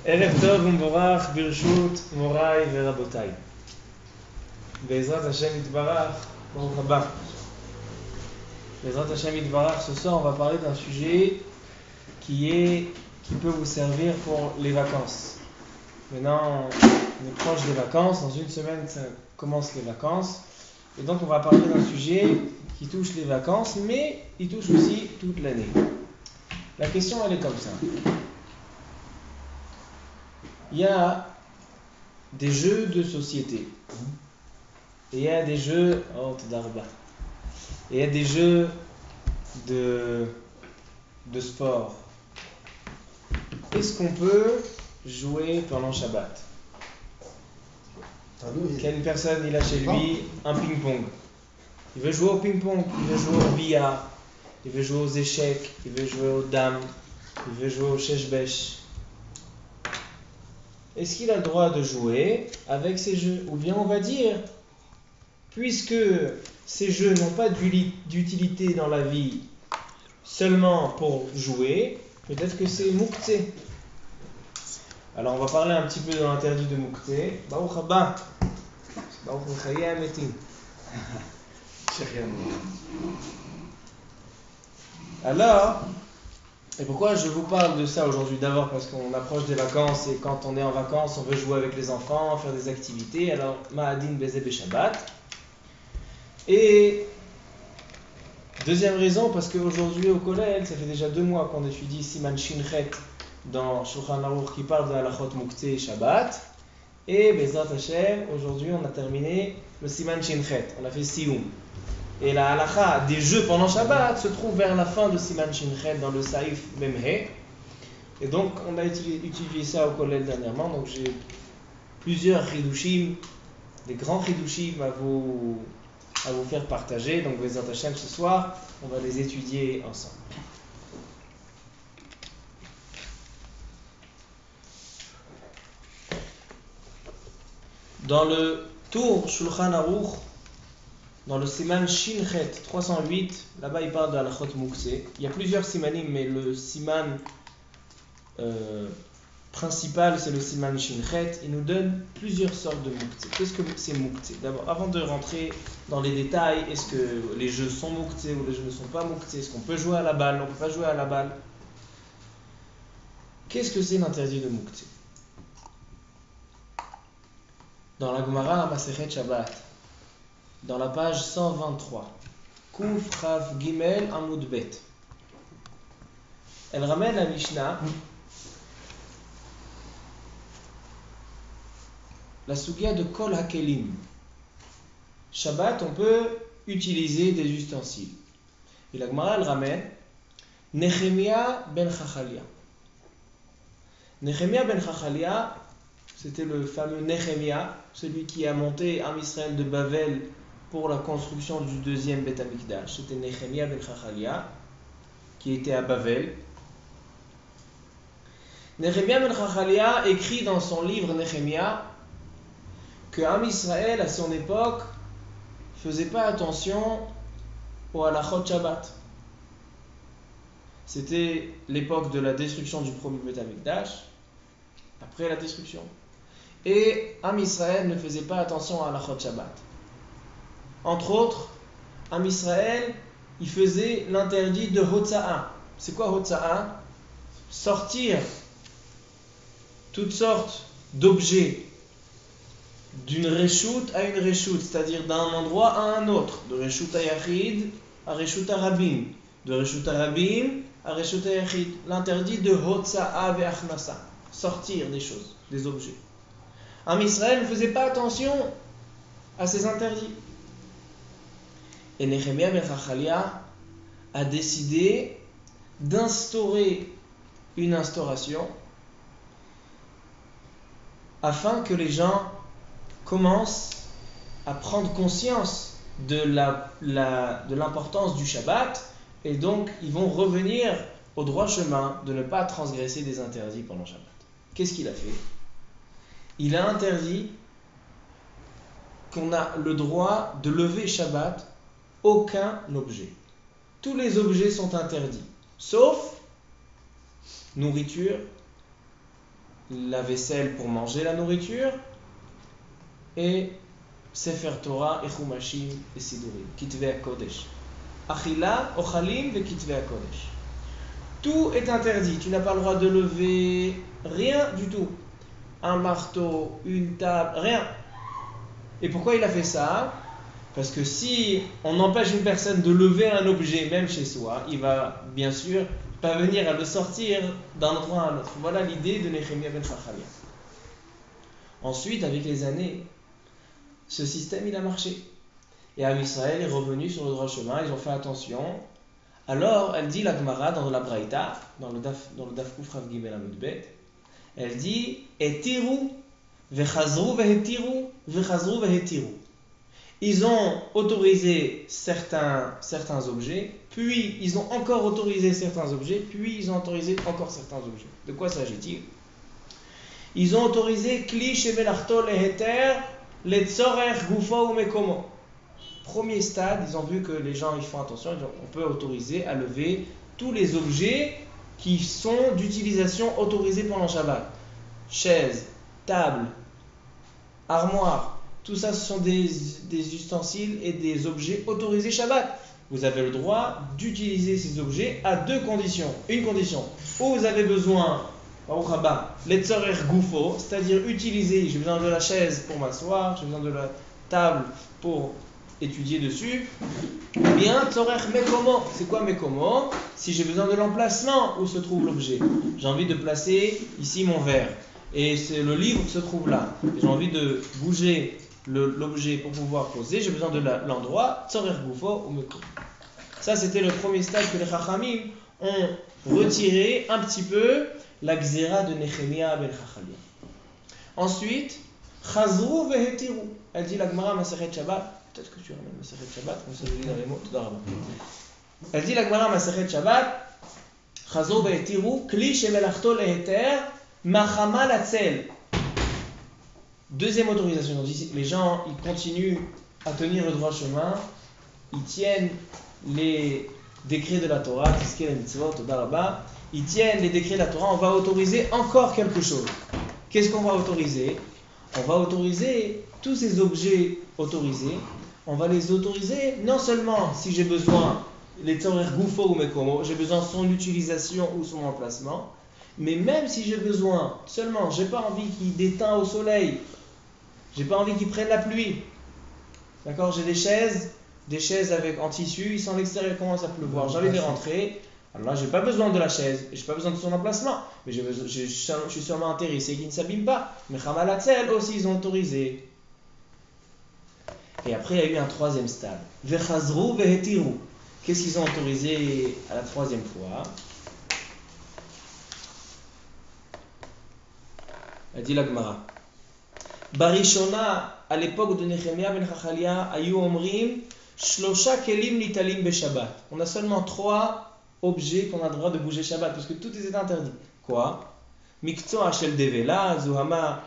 Erev Tov Umborach, Birshut, Morai Verabotai. Bezrat Hashem Yitbarach, Baruch Haba. Bezrat Hashem Yitbarach, ce soir on va parler d'un sujet qui peut vous servir pour les vacances. Maintenant, on est proche des vacances, dans une semaine ça commence les vacances. Et donc on va parler d'un sujet qui touche les vacances, mais il touche aussi toute l'année. La question elle est comme ça. Il y a des jeux de société. Et il y a des jeux... Oh, Tadarba. Et il y a des jeux de sport. Est-ce qu'on peut jouer pendant Shabbat? Quelle personne il a chez lui un ping-pong? Il veut jouer au ping-pong, il veut jouer au billard, il veut jouer aux échecs, il veut jouer aux dames, il veut jouer au sheshbesh. Est-ce qu'il a le droit de jouer avec ces jeux? Ou bien on va dire, puisque ces jeux n'ont pas d'utilité dans la vie seulement pour jouer, peut-être que c'est mouktsé. Alors on va parler un petit peu de l'interdit de mouktsé. Baruch haba. Baruch l'chayei hametim. Alors, et pourquoi je vous parle de ça aujourd'hui? D'abord parce qu'on approche des vacances et quand on est en vacances, on veut jouer avec les enfants, faire des activités. Alors, ma'adin bezeh beshabbat. Et deuxième raison, parce qu'aujourd'hui au collège, ça fait déjà 2 mois qu'on étudie Siman Shinchet dans Shulchan Aruch qui parle de halachot mouktsé et Shabbat. Et Bezrat Hashem, aujourd'hui on a terminé le Siman Shinchet, on a fait Sioum. Et la halacha des jeux pendant Shabbat se trouve vers la fin de Siman Shinchet dans le Saïf Memhe. Et donc on a étudié ça au collège dernièrement, donc j'ai plusieurs chidushim, des grands chidushim à vous faire partager. Donc Bezrat Hashem ce soir, on va les étudier ensemble. Dans le Tour Shulchan Aruch, dans le Siman Shinchet 308, là-bas il parle de halachot mouktsé. Il y a plusieurs simanim, mais le siman principal c'est le Siman Shinchet. Il nous donne plusieurs sortes de mouktsé. Qu'est-ce que c'est mouktsé? D'abord, avant de rentrer dans les détails, est-ce que les jeux sont mouktsé ou les jeux ne sont pas mouktsé? Est-ce qu'on peut jouer à la balle? On ne peut pas jouer à la balle? Qu'est-ce que c'est l'interdit de mouktsé? Dans la Gemara Masechet Shabbat, dans la page 123, Kuf Chav Gimel Amud Bet, elle ramène la Mishnah, la Sugya de Kol Hakelim. Shabbat, on peut utiliser des ustensiles. Et la Gemara, elle ramène Nehemia ben Chachalia. Nehemia ben Chachalia, c'était le fameux Nehemia, celui qui a monté Am Israël de Bavel pour la construction du deuxième Beth Amikdash. C'était Nehemia ben Chachalia, qui était à Bavel. Nehemia ben Chachalia écrit dans son livre Nehemia que Am Israël, à son époque, faisait pas attention au halachot Shabbat. C'était l'époque de la destruction du premier Beth Amikdash, après la destruction. Et Am Israël ne faisait pas attention à halachot Shabbat. Entre autres, Am Israël, il faisait l'interdit de Hotza'a. C'est quoi Hotza'a? Sortir toutes sortes d'objets d'une reshout à une reshout, c'est-à-dire d'un endroit à un autre, de reshout à yachid à reshout à rabim, de reshout à rabim à reshout à yachid. L'interdit de Hotza'a ve'achnasa, sortir des choses, des objets. Am Israël ne faisait pas attention à ces interdits. Et Nehemia ben Chachalia a décidé d'instaurer une instauration afin que les gens commencent à prendre conscience de l'importance du Shabbat, et donc ils vont revenir au droit chemin de ne pas transgresser des interdits pendant Shabbat. Qu'est-ce qu'il a fait? Il a interdit qu'on a le droit de lever Shabbat aucun objet. Tous les objets sont interdits, sauf nourriture, la vaisselle pour manger la nourriture, et Sefer Torah et Chumashim et Sidurim, Kitvei HaKodesh. Achila, Ochalim et Kitvei HaKodesh. Tout est interdit, tu n'as pas le droit de lever rien du tout. Un marteau, une table, rien. Et pourquoi il a fait ça? Parce que si on empêche une personne de lever un objet, même chez soi, il va bien sûr pas venir à le sortir d'un endroit à un autre. Voilà l'idée de Nehemia ben Chachalia. Ensuite, avec les années, ce système il a marché. Et Am Israël est revenu sur le droit chemin, ils ont fait attention. Alors, elle dit la Gemara dans la Braïta, dans le Daf Kuf Rav Gimel Amud Bet, elle dit Etiru vechazru vehetiru vechazru vehetiru. Ils ont autorisé certains objets, puis ils ont encore autorisé certains objets, puis ils ont autorisé encore certains objets. De quoi s'agit-il? Ils ont autorisé Kli shemelachto leheter letzorech gufo umekomo. Premier stade, ils ont vu que les gens ils font attention, ils disent, on peut autoriser à lever tous les objets qui sont d'utilisation autorisée pendant Shabbat. Chaises, tables, armoires. Tout ça, ce sont des ustensiles et des objets autorisés Shabbat. Vous avez le droit d'utiliser ces objets à deux conditions. Une condition, où vous avez besoin, letzorech gufo, c'est-à-dire utiliser, j'ai besoin de la chaise pour m'asseoir, j'ai besoin de la table pour étudier dessus. Bien, tzorech mekomo. C'est quoi mekomo? Si j'ai besoin de l'emplacement où se trouve l'objet. J'ai envie de placer ici mon verre. Et c'est le livre qui se trouve là. Et j'ai envie de bouger l'objet pour pouvoir poser, j'ai besoin de l'endroit, tzorech gufo ou mekomo. Ça, c'était le premier stade que les Chachamim ont retiré un petit peu la gzera de Nehemia ben Chachalia. Ensuite, chazru vehetiru. Elle dit la Gemara Masechet Shabbat. Peut-être que tu ramènes Masechet Shabbat, comme ça je lis dans les mots. Elle dit la Gemara Masechet Shabbat. Chazru vehetiru, kli shemelachto leheter, machama latzel. Deuxième autorisation. Donc, les gens, ils continuent à tenir le droit chemin, ils tiennent les décrets de la Torah, ils tiennent les décrets de la Torah, on va autoriser encore quelque chose. Qu'est-ce qu'on va autoriser? On va autoriser tous ces objets autorisés, on va les autoriser non seulement si j'ai besoin, les tzorech gufo ou mekomo, j'ai besoin de son utilisation ou son emplacement, mais même si j'ai besoin seulement, j'ai pas envie qu'il déteint au soleil, j'ai pas envie qu'ils prennent la pluie. D'accord, j'ai des chaises en tissu, ils sont à l'extérieur, il commence à pleuvoir, j'ai envie de les rentrer. Alors là, j'ai pas besoin de la chaise, et j'ai pas besoin de son emplacement, mais je suis sûrement intéressé qu'il ne s'abîme pas. Mais Chamalatzel aussi, ils ont autorisé. Et après, il y a eu un troisième stade. Vechazru vehetiru. Qu'est-ce qu'ils ont autorisé à la troisième fois? Elle dit la Gemara. Barishona, à l'époque de Nehemia ben Chachalia, ayu omrim, shlosha kelim nitalim beshabbat. On a seulement 3 objets qu'on a le droit de bouger Shabbat, parce que tout est interdit. Quoi? Miktsua shel devela, zuhama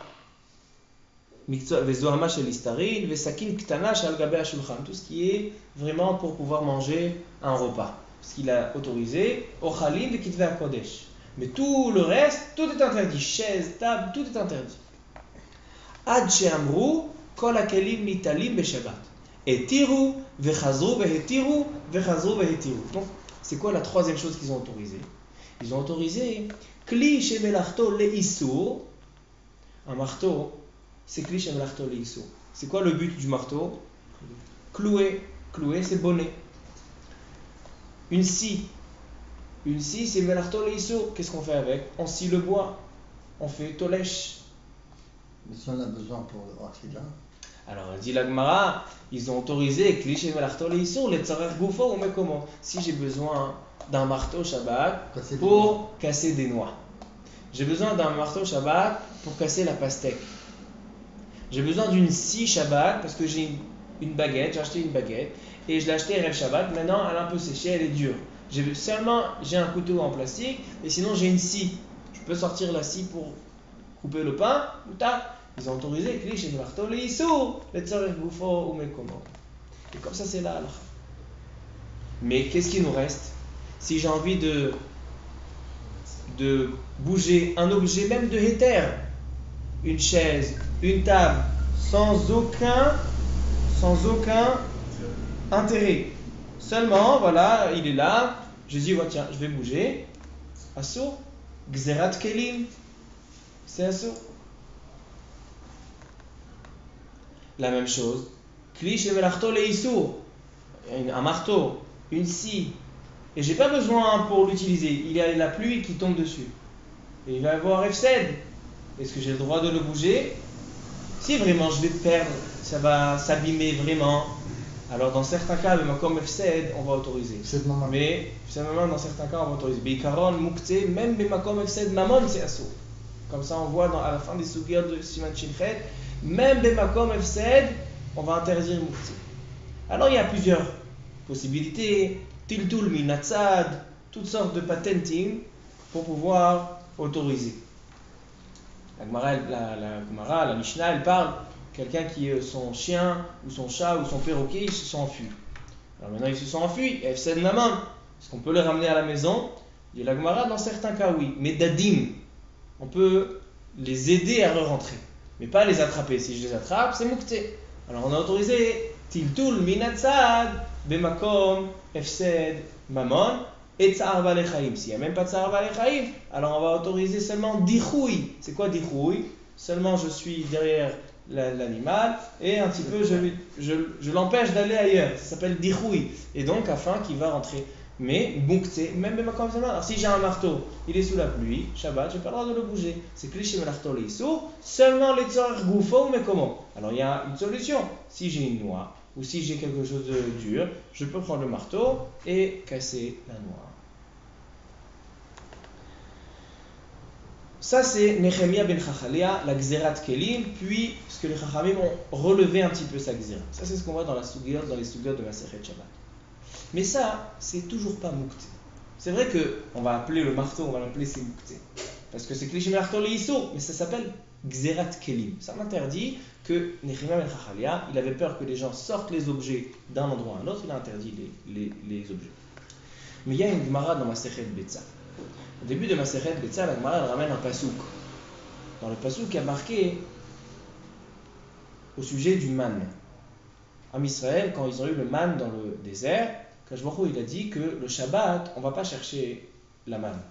shel istarin, vesakin ktana shel gabe hashulchan. Tout ce qui est vraiment pour pouvoir manger un repas. Ce qu'il a autorisé, ochalim ve kitvei hakodesh. Mais tout le reste, tout est interdit. Chaise, table, tout est interdit. Ad she'amru kol hakelim nitalim beshabbat. Etiru vechazru vehetiru vechazru vehetiru. Donc, c'est quoi la troisième chose qu'ils ont autorisée? Ils ont autorisé Kli shemelachto leissur. Un marteau, c'est Kli shemelachto leissur. C'est quoi le but du marteau? Clouer. Clouer, c'est bonnet. Une scie. Une scie, c'est melachto leissur. Qu'est-ce qu'on fait avec? On scie le bois. On fait tolèche. Mais si on a besoin pour le Achila. Alors, dit la Gemara, ils ont autorisé cliché melachto leissur, les tzarech gufo ou mekomo. Si j'ai besoin d'un marteau Shabbat pour casser des noix. J'ai besoin d'un marteau Shabbat pour casser la pastèque. J'ai besoin d'une scie Shabbat parce que j'ai une baguette, j'ai acheté une baguette et je l'ai achetée Erev Shabbat. Maintenant, elle est un peu séchée, elle est dure. J'ai un couteau en plastique et sinon j'ai une scie. Je peux sortir la scie pour couper le pain, ou tac. Ils ont autorisé cliché melachto leissur, les tzarech gufo ou mekomo. Et comme ça, c'est la halakha. Mais qu'est-ce qui nous reste? Si j'ai envie de de bouger un objet, même de héter, une chaise, une table, sans aucun intérêt. Seulement, voilà, il est là, je dis, ouais, tiens, je vais bouger. Assour, Gzerat Kelim, c'est assour. La même chose, Kli shemelachto leissour, un marteau, une scie, et j'ai pas besoin pour l'utiliser, il y a la pluie qui tombe dessus. Et il va y avoir Efsed. Est-ce que j'ai le droit de le bouger? Si vraiment je vais perdre, ça va s'abîmer vraiment. Alors dans certains cas, comme Efsed, on va autoriser. Mais finalement, dans certains cas, on va autoriser. Beikaron, Mukte, même Bemakom Efsed, Mamon, c'est assour. Comme ça, on voit à la fin des sougir de Siman Shinchet, même Bemakom Efsed, on va interdire Mukte. Alors il y a plusieurs possibilités, Tiltul Minatzad, toutes sortes de patenting pour pouvoir autoriser. La Gemara, la Mishnah, elle parle quelqu'un qui, son chien ou son chat ou son perroquet, ils se sont enfuis. Alors maintenant ils se sont enfuis, Efsed Maman, est-ce qu'on peut les ramener à la maison? Il y a la Gemara, dans certains cas oui, mais Dadim, on peut les aider à re-rentrer, mais pas les attraper. Si je les attrape, c'est Mukte. Alors on a autorisé Tiltul Minatzad, Bemakom, Efsed, Mamon, et Tsar Balechaim. S'il n'y a même pas de Tsar Balechaim, alors on va autoriser seulement Dichoui. C'est quoi Dichoui? Seulement je suis derrière l'animal et un petit peu je l'empêche d'aller ailleurs. Ça s'appelle Dichoui. Et donc afin qu'il va rentrer. Mais Mukte, même Bemakom, alors si j'ai un marteau, il est sous la pluie, Shabbat, je n'ai pas le droit de le bouger. C'est cliché Melarto Leissou, seulement les Tzor Goufo, mais comment? Alors il y a une solution. Si j'ai une noix, ou si j'ai quelque chose de dur, je peux prendre le marteau et casser la noix. Ça c'est Nehemia ben Chachalia, la Gzerat Kelim, puis ce que les Chachamim ont relevé un petit peu sa Gzerat. Ça c'est ce qu'on voit dans les Sugiyot de Masechet Shabbat. Mais ça, c'est toujours pas Mukte. C'est vrai qu'on va appeler le marteau, on va l'appeler c'est Mukte. Parce que c'est Klishim Marteau Leissou, mais ça s'appelle Gzerat Kelim. Ça m'interdit que Nehemia ben Chachalia, il avait peur que les gens sortent les objets d'un endroit à un autre, il a interdit les objets. Mais il y a une Gemara dans Masechet Betza. Au début de Masechet Betza, la Gemara elle ramène un pasouk. Dans le pasouk, il y a marqué au sujet du man. En Israël, quand ils ont eu le man dans le désert, Kajbacho il a dit que le Shabbat, on ne va pas chercher la manne.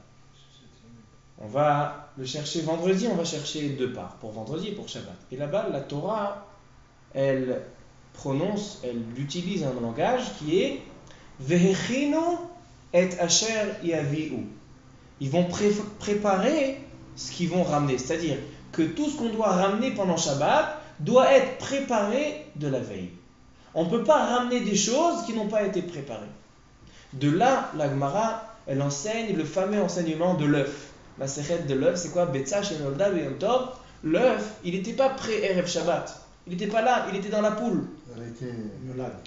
On va le chercher vendredi, on va chercher deux parts, pour vendredi et pour Shabbat. Et là-bas, la Torah, elle utilise un langage qui est Vehechinu et asher yaviu. Ils vont préparer ce qu'ils vont ramener. C'est-à-dire que tout ce qu'on doit ramener pendant Shabbat doit être préparé de la veille. On ne peut pas ramener des choses qui n'ont pas été préparées. De là, la Gemara, elle enseigne le fameux enseignement de l'œuf. La sechet de l'œuf, c'est quoi? Betza shenolda beyom tov. L'œuf, il n'était pas pré-Erev Shabbat. Il n'était pas là, il était dans la poule.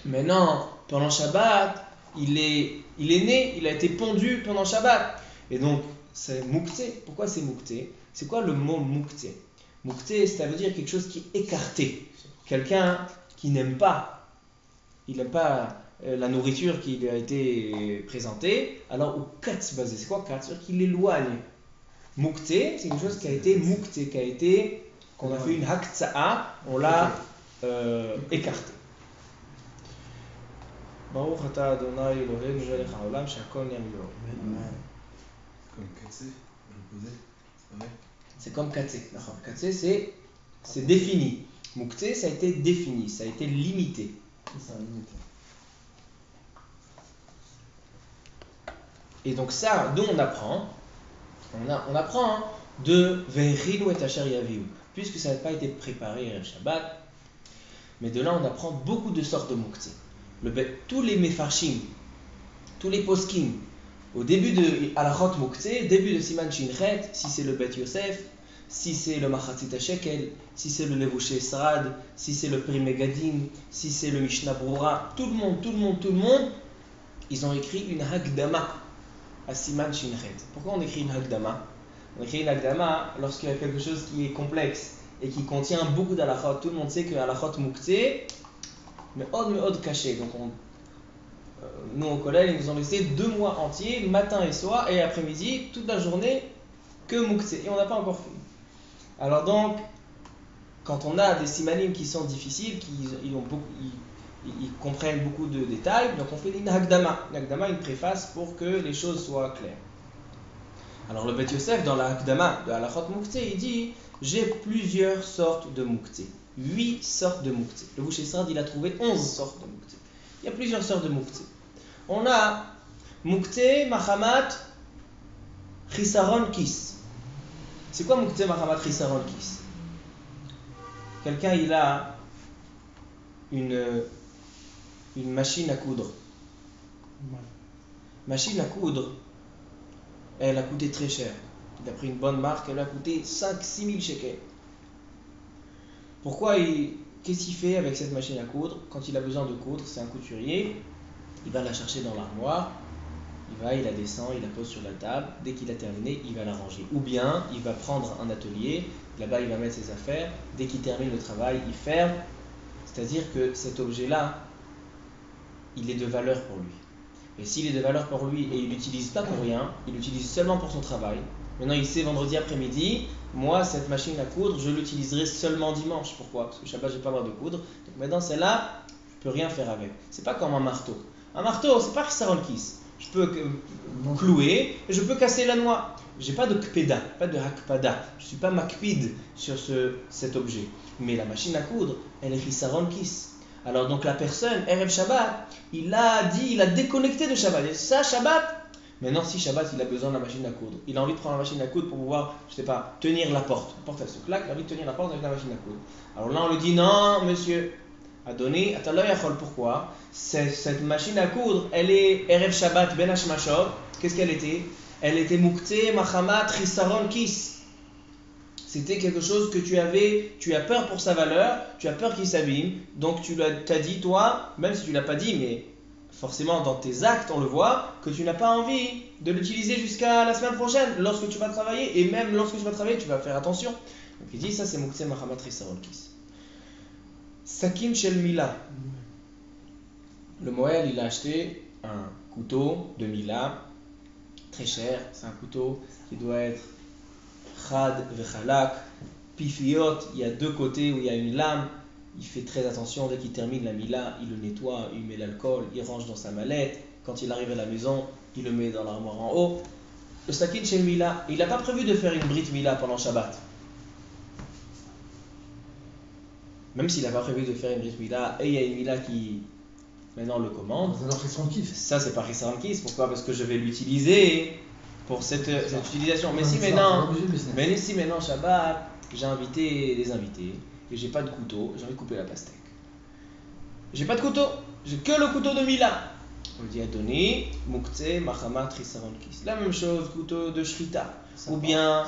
Mais non, pendant Shabbat, il est né, il a été pondu pendant Shabbat. Et donc, c'est Mukte. Pourquoi c'est Mukte? C'est quoi le mot Mukte? Mukte, ça veut dire quelque chose qui est écarté. Quelqu'un qui n'aime pas. Il n'aime pas la nourriture qui lui a été présentée. Alors, au katz basé, c'est quoi katz? C'est-à-dire qu'il l'éloigne. Mukte, c'est quelque chose qui a été mukte, qu'on a fait une haktsa'a, on l'a écarté. Baruch ata Adonai Eloheinu melech haolam she'akol nהיה מדברו. Comme katsé, je le posais, c'est pas vrai? C'est comme katsé. Katsé, c'est défini. Mukte, ça a été défini, ça a été limité. C'est limité. Et donc ça, d'où on apprend de Vehechinu et asher yaviu, puisque ça n'a pas été préparé à Shabbat. Mais de là, on apprend beaucoup de sortes de mukte. Tous les mefarshim, tous les poskim, au début de Alachot Mukte, début de Siman Shinchet, si c'est le Bet Yosef, si c'est le Machatzit HaShekel, si c'est le Levushé Srad, si c'est le Pri Megadim, si c'est le Mishnah Brura, tout le monde, ils ont écrit une Hagdama à Siman Shinchet. Pourquoi on écrit une Hagdama? On écrit une Hagdama lorsqu'il y a quelque chose qui est complexe et qui contient beaucoup d'alachot. Tout le monde sait que alachot Mukte, mais od caché. Donc nous au collège, ils nous ont laissé 2 mois entiers, matin et soir, et après-midi, toute la journée, que Mouktsé. Et on n'a pas encore fini. Alors donc, quand on a des simanim qui sont difficiles, ils comprennent beaucoup de détails, donc on fait une Hagdama. Une Hagdama, une préface pour que les choses soient claires. Alors le Bet Yosef, dans la Hagdama de Halachot Mouktsé, il dit j'ai plusieurs sortes de Mouktsé. 8 sortes de Mouktsé. Le Boucher Sard, il a trouvé 11 sortes de Mouktsé. Il y a plusieurs sortes de Mouktsé. On a Mouktsé, Mahamat, Chisaron, Kis. C'est quoi Mouktsé, Mahamat, Chisaron, Kis? Quelqu'un, il a une machine à coudre. Machine à coudre, elle a coûté très cher. Il a pris une bonne marque, elle a coûté 5-6 000 shekels. Qu'est-ce qu'il fait avec cette machine à coudre? Quand il a besoin de coudre, c'est un couturier, il va la chercher dans l'armoire, il la descend, il la pose sur la table, dès qu'il a terminé, il va la ranger. Ou bien, il va prendre un atelier, là-bas il va mettre ses affaires, dès qu'il termine le travail, il ferme. C'est-à-dire que cet objet-là, il est de valeur pour lui. Et s'il est de valeur pour lui et il l'utilise pas pour rien, il l'utilise seulement pour son travail. Maintenant il sait vendredi après-midi, moi cette machine à coudre, je l'utiliserai seulement dimanche. Pourquoi? Parce que Shabbat je n'ai pas le droit de coudre. Donc maintenant celle-là, je peux rien faire avec. C'est pas comme un marteau. Un marteau, c'est pas Chisaron Kis. Je peux clouer et je peux casser la noix. J'ai pas de kpeda, pas de hakpada. Je suis pas makpid sur cet objet. Mais la machine à coudre, elle est Chisaron Kis. Alors donc la personne, Erev Shabbat, il a déconnecté de Shabbat. Et ça, Shabbat. Maintenant, si Shabbat, il a besoin de la machine à coudre, il a envie de prendre la machine à coudre pour pouvoir, je sais pas, tenir la porte. La porte, elle se claque, il a envie de tenir la porte avec la machine à coudre. Alors là, on lui dit, non, monsieur, Adoni, Ataloyachol, pourquoi? Cette machine à coudre, elle est Erev Shabbat, Ben Hashmashot. Qu'est-ce qu'elle était? Elle était Mouktsé, Mahamat, Chisaron, Kis. C'était quelque chose que tu as peur pour sa valeur, tu as peur qu'il s'abîme, donc tu t'as dit, toi, même si tu ne l'as pas dit, mais forcément dans tes actes, on le voit, que tu n'as pas envie de l'utiliser jusqu'à la semaine prochaine, lorsque tu vas travailler, et même lorsque tu vas travailler, tu vas faire attention. Donc il dit, ça c'est Mouktsé, Mahamat, Chisaron, Kis. Sakin Shel Mila. Le Moël, il a acheté un couteau de Mila, très cher, c'est un couteau qui doit être Chad vechalak, pifiot, il y a deux côtés où il y a une lame, il fait très attention, dès qu'il termine la mila, il le nettoie, il met l'alcool, il range dans sa mallette, quand il arrive à la maison, il le met dans l'armoire en haut. Le sakin chez mila, il n'a pas prévu de faire une brit mila pendant Shabbat. Même s'il n'a pas prévu de faire une brit mila, et il y a une mila qui maintenant le commande. Ça c'est pas Chisaron Kis, pourquoi? Parce que je vais l'utiliser pour cette utilisation. Mais si maintenant Shabbat, j'ai invité des invités et j'ai pas de couteau, j'ai envie de couper la pastèque. J'ai pas de couteau, j'ai que le couteau de Mila. On dit Adoni, Mouktsé, Mahamat, Chisaron Kis. La même chose, couteau de Shrita. Ou bien,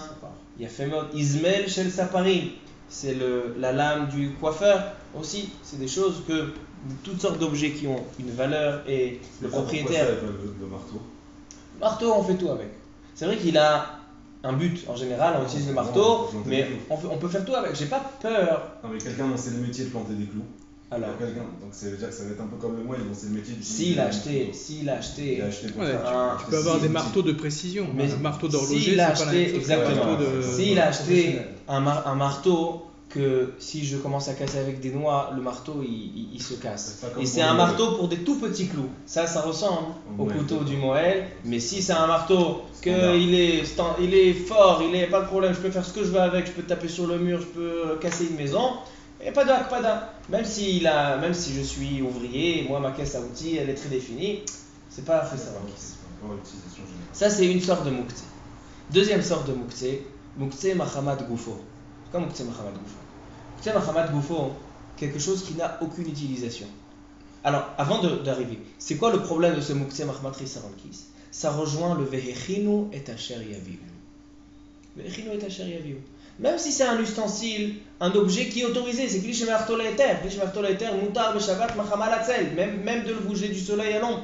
il y a Femot, Izmel Shel Saparim. C'est la lame du coiffeur aussi. C'est des choses que, toutes sortes d'objets qui ont une valeur et le propriétaire. Pourquoi ça avec le marteau? Marteau, on fait tout avec. C'est vrai qu'il a un but. En général, on utilise le marteau, mais on peut faire tout avec. J'ai pas peur. Non, mais quelqu'un dont c'est le métier de planter des clous. Alors, donc ça veut dire que ça va être un peu comme le moine, dont c'est le métier de. S'il a acheté pour ouais, faire tu peux avoir des marteaux de précision. Mais un marteau d'horloger, s'il a c'est acheté, pas exactement. S'il a acheté professionnel. un marteau que si je commence à casser avec des noix, le marteau il se casse. Et c'est un marteau pour des tout petits clous. Ça ressemble au couteau du Moël. Mais si c'est un marteau qu'il est fort, il est pas de problème, je peux faire ce que je veux avec, je peux taper sur le mur, je peux casser une maison. Il n'y a pas d'akpada. Même si je suis ouvrier, moi ma caisse à outils elle est très définie, c'est pas Chisaron Kis. Ça c'est une sorte de Mouktsé. Deuxième sorte de Mouktsé, Mouktsé Mahamat Goufo. C'est quoi Mouktsé Mahamat Goufo? Mouktsé Mahamat Goufo, quelque chose qui n'a aucune utilisation. Alors, avant d'arriver, c'est quoi le problème de ce Mouktsé Mahamat Chisaron Kis? Ça rejoint le Vehechinu et Asher Yaviu. Vehechinu et Asher Yaviu. Même si c'est un ustensile, un objet qui est autorisé, c'est Kli Shemarto Laeter. Kli Shemarto Laeter, Moutar Beshabbat Machamal Hatzel, même de le bouger du soleil à l'ombre.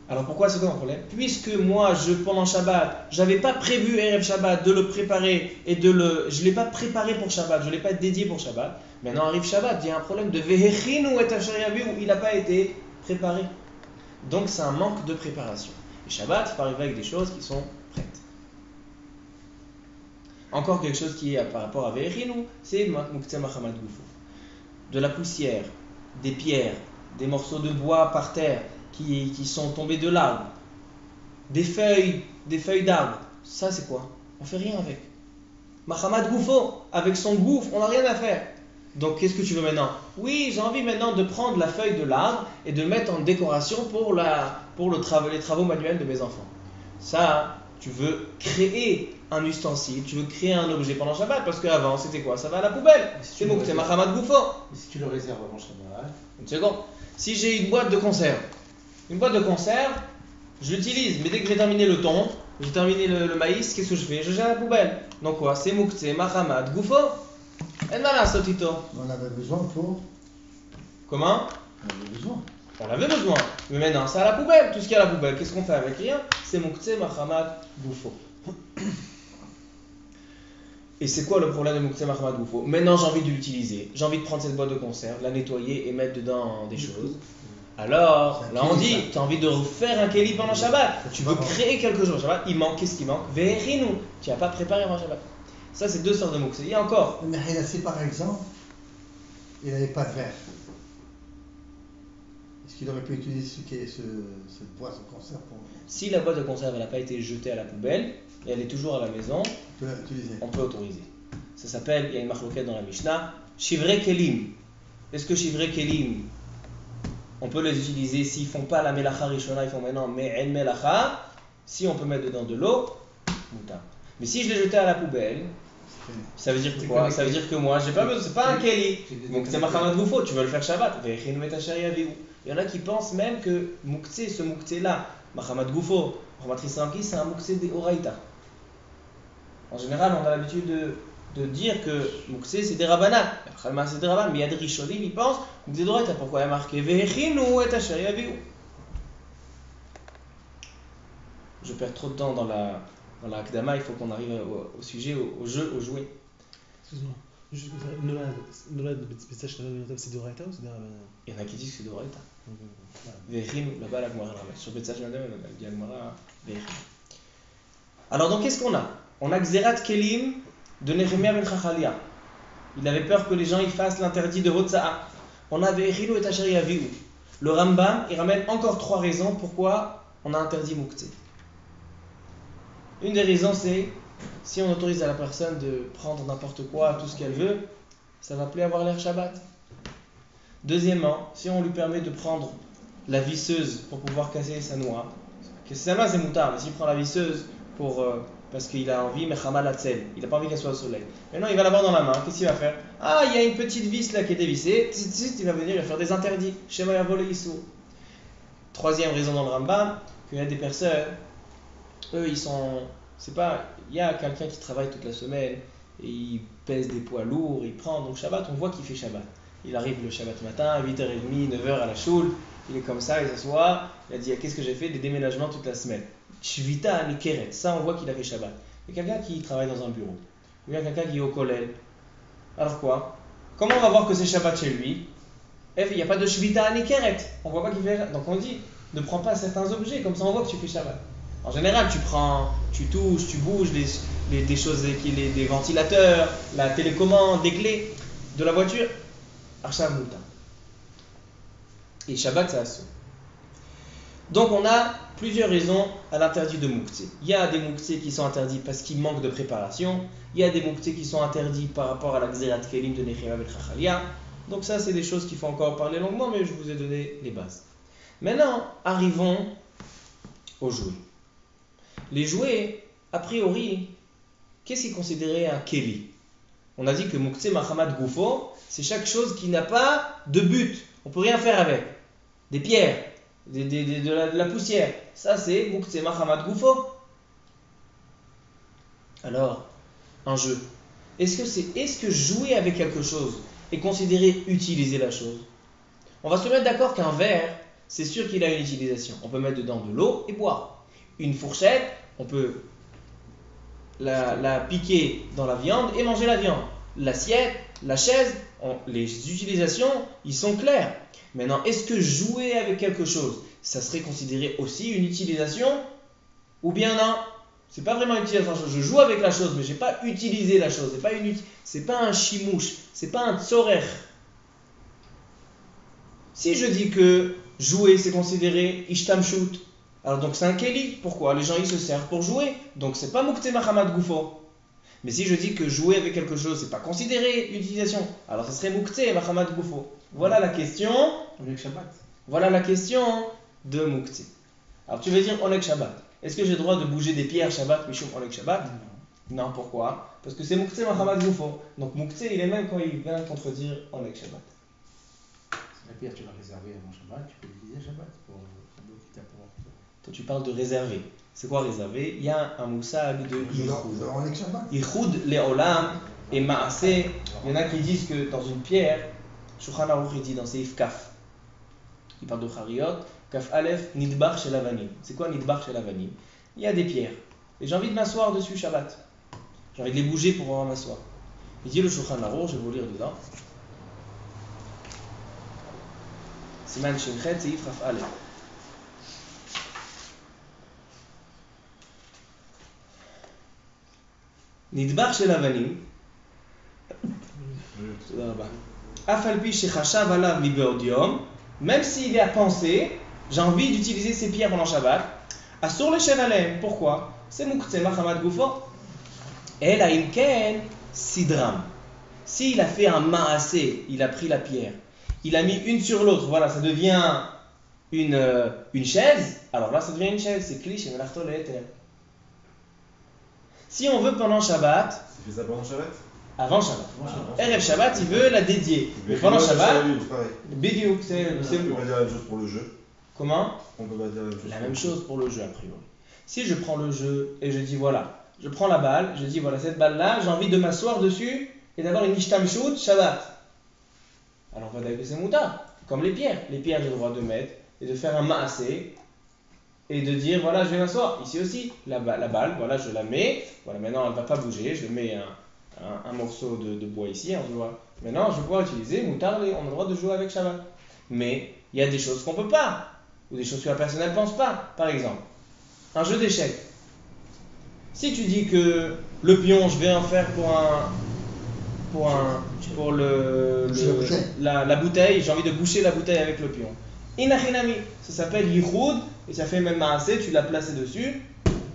Alors pourquoi c'est quoi un problème? Puisque moi, pendant Shabbat, j'avais pas prévu Erev Shabbat de le préparer et je l'ai pas préparé pour Shabbat, je l'ai pas dédié pour Shabbat. Maintenant arrive Shabbat, il y a un problème de Vehechinu et Asher Yaviu où il n'a pas été préparé. Donc c'est un manque de préparation. Et Shabbat, il peut arriver avec des choses qui sont prêtes. Encore quelque chose qui est par rapport à Ve'echinu, c'est Muktzeh Machamat Gufo. De la poussière, des pierres, des morceaux de bois par terre qui sont tombés de l'arbre, des feuilles d'arbre. Ça c'est quoi? On fait rien avec. Machamat Gufo, avec son gouffre, on n'a rien à faire. Donc qu'est-ce que tu veux maintenant? Oui, j'ai envie maintenant de prendre la feuille de l'arbre et de le mettre en décoration pour les travaux manuels de mes enfants. Ça, tu veux créer un ustensile, tu veux créer un objet pendant Shabbat, parce qu'avant c'était quoi? Ça va à la poubelle. C'est bon, c'est Machamat Gufo. Et si tu le réserves avant Shabbat? Une seconde. Si j'ai une boîte de conserve, je l'utilise, mais dès que j'ai terminé le thon, j'ai terminé le maïs, qu'est-ce que je fais? Je jette à la poubelle. Donc quoi? C'est Muktzeh Machamat Gufo. Et voilà, Sotito. On avait besoin pour. Comment? On avait besoin. On avait besoin. Mais maintenant, c'est à la poubelle. Tout ce qu'il y a à la poubelle, qu'est-ce qu'on fait avec? Rien. C'est Muktzeh Machamat Gufo. Et c'est quoi le problème de Muktzeh Machamat Gufo? Maintenant, j'ai envie de l'utiliser. J'ai envie de prendre cette boîte de conserve, la nettoyer et mettre dedans des choses. Alors, là on dit, tu as envie de refaire un keli pendant Shabbat. Tu veux créer quelque chose. Shabbat, il manque, qu'est-ce qui manque? Ve'echinu. Tu n'as pas préparé avant Shabbat. Ça, c'est deux sortes de Muktzeh. Il y a encore. Mais si par exemple, il n'avait pas de verre, est-ce qu'il aurait pu utiliser cette boîte de conserve pour. Si la boîte de conserve n'a pas été jetée à la poubelle et elle est toujours à la maison, on peut autoriser. Ça s'appelle, il y a une marloquette dans la Mishnah, Shivrei Kelim. Est-ce que Shivrei Kelim, on peut les utiliser s'ils ne font pas la Melacha Rishona, ils font maintenant Me'en Melacha, si on peut mettre dedans de l'eau, mutar. Mais si je l'ai jeté à la poubelle, ça veut dire que quoi? Ça veut dire que moi, j'ai pas besoin, c'est pas un Keli. Donc c'est Machamat Gufo, tu veux le faire Shabbat. Il y en a qui pensent même que Muktzeh, ce Muktzeh-là, Machamat Gufo, Machamat Rissanki, c'est un Muktzeh de Oraïta. En général, on a l'habitude de dire que Muktzeh c'est des Rabbanan. Chalma c'est des Rabbanan, mais il y a des Rishonim, ils pensent Muktzeh d'Oraïta. Pourquoi il y a marqué Ve'echinu et asher yaviu? Je perds trop de temps dans la Akdama, il faut qu'on arrive au sujet, au jeu, au jouet. Excuse-moi, Nolad c'est de Raïta ou c'est de Rabbanan? Il y en a qui disent que c'est d'Oraïta. Ve'echinu, là-bas la Gemara ramène. Sur Betzach Madame, elle dit Gemara Ve'echinu. Alors donc qu'est-ce qu'on a? On a Xerat Kelim de Nehemia ben Chachalia. Il avait peur que les gens y fassent l'interdit de Hotza'a. On a Ve'echinu et asher yaviu. Le Rambam, il ramène encore 3 raisons pourquoi on a interdit Muktzeh. Une des raisons, c'est si on autorise à la personne de prendre n'importe quoi, tout ce qu'elle veut, ça va plus avoir l'air Shabbat. Deuxièmement, si on lui permet de prendre la visseuse pour pouvoir casser sa noix, que sa noix c'est moutard, mais s'il prend la visseuse parce qu'il a envie, mais chamal atzel, il n'a pas envie qu'elle soit au soleil. Maintenant il va l'avoir dans la main, qu'est-ce qu'il va faire? Ah, il y a une petite vis là qui est dévissée, il va venir, il va faire des interdits. Shema yavole issou. Troisième raison dans le Rambam, qu'il y a des personnes, eux ils sont, c'est pas, il y a quelqu'un qui travaille toute la semaine et il pèse des poids lourds, il prend, donc Shabbat, on voit qu'il fait Shabbat. Il arrive le Shabbat matin, à 8h30, 9h à la choule, il est comme ça, il s'assoit, il a dit qu'est-ce que j'ai fait? Des déménagements toute la semaine. Shvita Nikeret, ça on voit qu'il a fait Shabbat. Il y a quelqu'un qui travaille dans un bureau, ou il y a quelqu'un qui est au collège. Alors quoi? Comment on va voir que c'est Shabbat chez lui? Il n'y a pas de Shvita Nikeret, on voit pas qu'il fait. Donc on dit, ne prends pas certains objets, comme ça on voit que tu fais Shabbat. En général, tu touches, tu bouges des choses, des ventilateurs, la télécommande, des clés de la voiture. Arshav Mouta. Et Shabbat, c'est Assour. Donc on a plusieurs raisons à l'interdit de Muktzeh. Il y a des Muktzeh qui sont interdits parce qu'ils manquent de préparation. Il y a des Muktzeh qui sont interdits par rapport à la Xerat Kelim de Nehemia ben Chachalia. Donc ça, c'est des choses qu'il faut encore parler longuement, mais je vous ai donné les bases. Maintenant, arrivons aux jouets. Les jouets, a priori, qu'est-ce qui est considéré un Keli? On a dit que Muktzeh Machamat Gufo, c'est chaque chose qui n'a pas de but. On ne peut rien faire avec. Des pierres, de la poussière. Ça, c'est Muktzeh Machamat Gufo. Alors, un jeu. Est-ce que jouer avec quelque chose est considéré utiliser la chose? On va se mettre d'accord qu'un verre, c'est sûr qu'il a une utilisation. On peut mettre dedans de l'eau et boire. Une fourchette, on peut la piquer dans la viande et manger la viande. L'assiette, la chaise, les utilisations, ils sont clairs. Maintenant, est-ce que jouer avec quelque chose, ça serait considéré aussi une utilisation? Ou bien non? C'est pas vraiment utiliser la chose. Je joue avec la chose, mais j'ai pas utilisé la chose. C'est pas un shimouch, c'est pas un tzorer. Si je dis que jouer c'est considéré ishtamshut, alors donc c'est un keli. Pourquoi? Les gens ils se servent pour jouer. Donc c'est pas mukte mahamad gufo. Mais si je dis que jouer avec quelque chose c'est pas considéré utilisation, alors ça serait mukte mahamad gufo. Voilà la question. Avec Shabbat. Voilà la question de mukte. Alors tu veux dire onek Shabbat. Est-ce que j'ai le droit de bouger des pierres Shabbat mishum onek Shabbat? Non, pourquoi? Parce que c'est mukte mahamad gufo. Donc mukte il est même quand il vient contredire onek Shabbat. La pierre, tu l'as réservée avant Shabbat, tu peux l'utiliser Shabbat pour d'autres qui t'apportent. Toi tu parles de réserver. C'est quoi réserver? Il y a un moussag de Dans Onek Shabbat. Ichud le'olam et ma'aseh. Il y en a qui disent que dans une pierre, Shulchan Aruch il dit dans Seif Kaf, il parle de Chariot, Kaf Aleph, Nidbar shel Avanim. C'est quoi Nidbar shel Avanim? Il y a des pierres. Et j'ai envie de m'asseoir dessus Shabbat. J'ai envie de les bouger pour pouvoir m'asseoir. Il dit le Shulchan Aruch, je vais vous lire dedans. Siman Shinchet, Seif Raf Aleph. נדבך של אבנים, תודה רבה, אף על פי שחשב עליו מבעוד יום, même s'il a pensé, j'ai envie d'utiliser ces pierres pendant Shabbat, אסור לשב עליהם. Pourquoi? c'est מוקצה מחמת גופו. אלא אם כן סדרם. S'il a fait un maasé, il a pris la pierre, il a mis une sur l'autre, voilà, ça devient une chaise, alors là ça devient une chaise, c'est cliché, mais l'artole est éther. Si on veut pendant Shabbat, Tu fais ça pendant Shabbat? avant Shabbat, Erev Shabbat, il veut la dédier. Mais pendant Shabbat, Bidiouk, c'est On peut pas dire la même chose pour le jeu. comment? On peut pas dire La même chose pour le jeu, a priori. Si je prends le jeu et je dis voilà, je prends la balle, je dis voilà, cette balle-là, j'ai envie de m'asseoir dessus et d'avoir une ishtamshut Shabbat. Alors on va dire que c'est mouta, comme les pierres. Les pierres, j'ai le droit de mettre et de faire un maasé et de dire voilà, je vais m'asseoir. Ici aussi, la balle, voilà, je la mets. Voilà, maintenant elle ne va pas bouger. Je mets un morceau de bois ici. On voit. Maintenant, je vais pouvoir utiliser moutarde. On a le droit de jouer avec Shabbat. Mais il y a des choses qu'on ne peut pas, ou des choses que la personne ne pense pas. Par exemple, un jeu d'échecs. Si tu dis que le pion, je vais en faire la bouteille, j'ai envie de boucher la bouteille avec le pion. Inachinami, ça s'appelle yichud, et ça fait même assez, tu l'as placé dessus,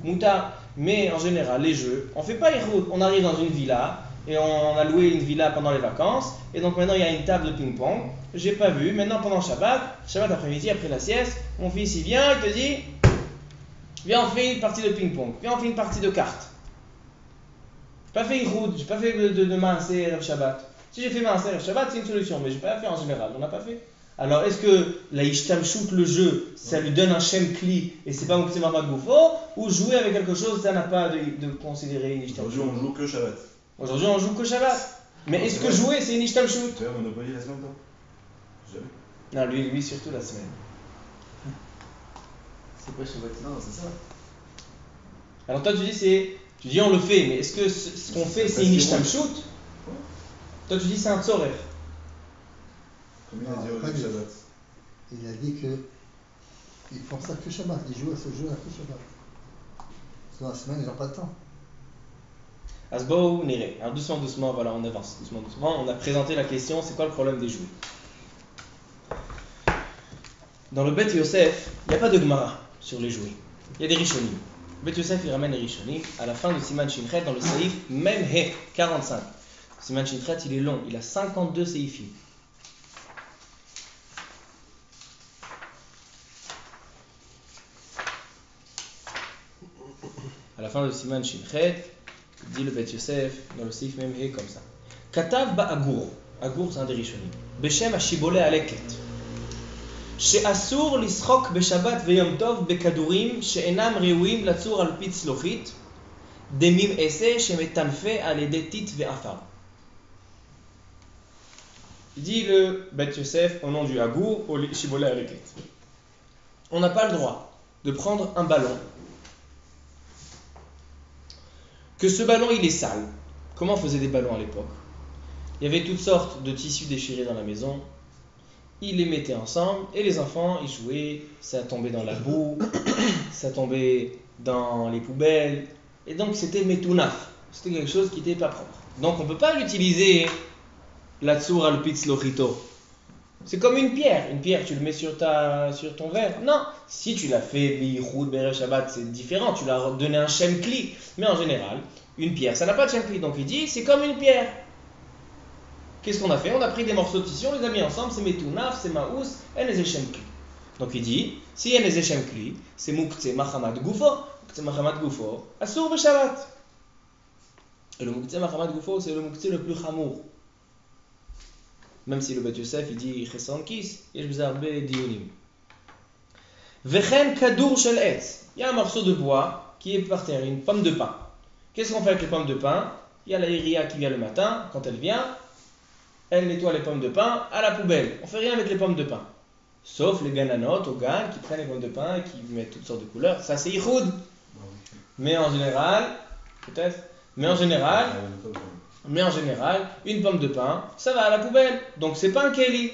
mouta. Mais en général, les jeux, on fait pas yichud. On arrive dans une villa, et on a loué une villa pendant les vacances, et donc maintenant il y a une table de ping-pong, j'ai pas vu, maintenant pendant Shabbat après-midi, après la sieste, mon fils il vient, il te dit, viens on fait une partie de ping-pong, viens on fait une partie de cartes. J'ai pas fait yichud, j'ai pas fait de maaser Erev Shabbat. Si j'ai fait maaser Erev Shabbat, c'est une solution, mais j'ai pas fait en général, on n'a pas fait. Alors, est-ce que la ishtamshut, le jeu, ça lui donne un shem kli et c'est pas un muktzeh marmat gufo, ou jouer avec quelque chose, ça n'a pas de considérer une ishtamshut? Aujourd'hui, on joue que Shabbat. Aujourd'hui, on joue que Shabbat. Mais est-ce que jouer, c'est une ishtamshut? Tu as Monopoly la semaine, toi? Jamais. Non, lui surtout la semaine. C'est pas Shabbat? Non, c'est ça. Alors, toi, tu dis on le fait, mais est-ce que ce qu'on fait, c'est une ishtamshut? Toi, tu dis c'est un tzorer. Comme il a Non, dit pas au dit. Shabbat. Il a dit que ils font ça que Shabbat, ils jouent à ce jeu à que Shabbat. Dans la semaine, ils n'ont pas de temps. Asbo, Nere. Alors, doucement, voilà, on avance. Doucement. On a présenté la question, c'est quoi le problème des jouets? Dans le Bet Yosef, il n'y a pas de Gemara sur les jouets. Il y a des Rishonim. Bet Yosef, il ramène les Rishonim à la fin de Siman Shinchet dans le Seif Mem He 45. Siman Shinchet, il est long, il a 52 Seifim. À la fin de Siman Shinchet, dit le Bet Yosef dans le Seif Mem He comme ça. Katav ba Agur. Agur, c'est un des Rishonim. Beshem Ashibole Aleket. שאסור לשחוק בשבת ויום טוב בכדורים שאינם ראויים לצור על פי צלוחית דמים עשה שמטנפה על ידי טיט ועפר. Dit le Bet Yosef au nom du Agour au Shibolé Aleket. On n'a pas le droit de prendre un ballon, que ce ballon il est sale. Comment on faisait des ballons à l'époque? Il y avait toutes sortes de tissus déchirés dans la maison. Ils les mettaient ensemble et les enfants ils jouaient, ça tombait dans la boue, ça tombait dans les poubelles, et donc c'était metunaf. C'était quelque chose qui n'était pas propre. Donc on ne peut pas l'utiliser la tsour al pitz lochito. C'est comme une pierre. Une pierre, tu le mets sur ton verre. Non. Si tu l'as fait biyichud, berev Shabbat, c'est différent. Tu l'as donné un shem kli. Mais en général, une pierre, ça n'a pas de shem kli. Donc il dit, c'est comme une pierre. Qu'est-ce qu'on a fait? On a pris des morceaux de tissu, on les a mis ensemble. C'est metunaf, c'est maous, en shem kli. Donc il dit, si en shem kli, c'est muktze machamad gufo. Muktze machamad gufo, asur b'Shabbat. Et le muktzeh machamat gufo, c'est le muktzeh le plus chamour. Même si le Bet Yosef, il dit chesson kis, yesh b'zeh harbe dionim. Vechen kadour shel etz. Il y a un morceau de bois qui est par terre, une pomme de pin. Qu'est-ce qu'on fait avec les pommes de pin? Il y a la iria qui vient le matin, quand elle vient, elle nettoie les pommes de pin à la poubelle. On fait rien avec les pommes de pin. Sauf les gananot, aux ganes, qui prennent les pommes de pin et qui mettent toutes sortes de couleurs. Ça, c'est yichud. Mais en général, peut-être. Mais en général, une pomme de pin, ça va à la poubelle. Donc c'est pas un keli.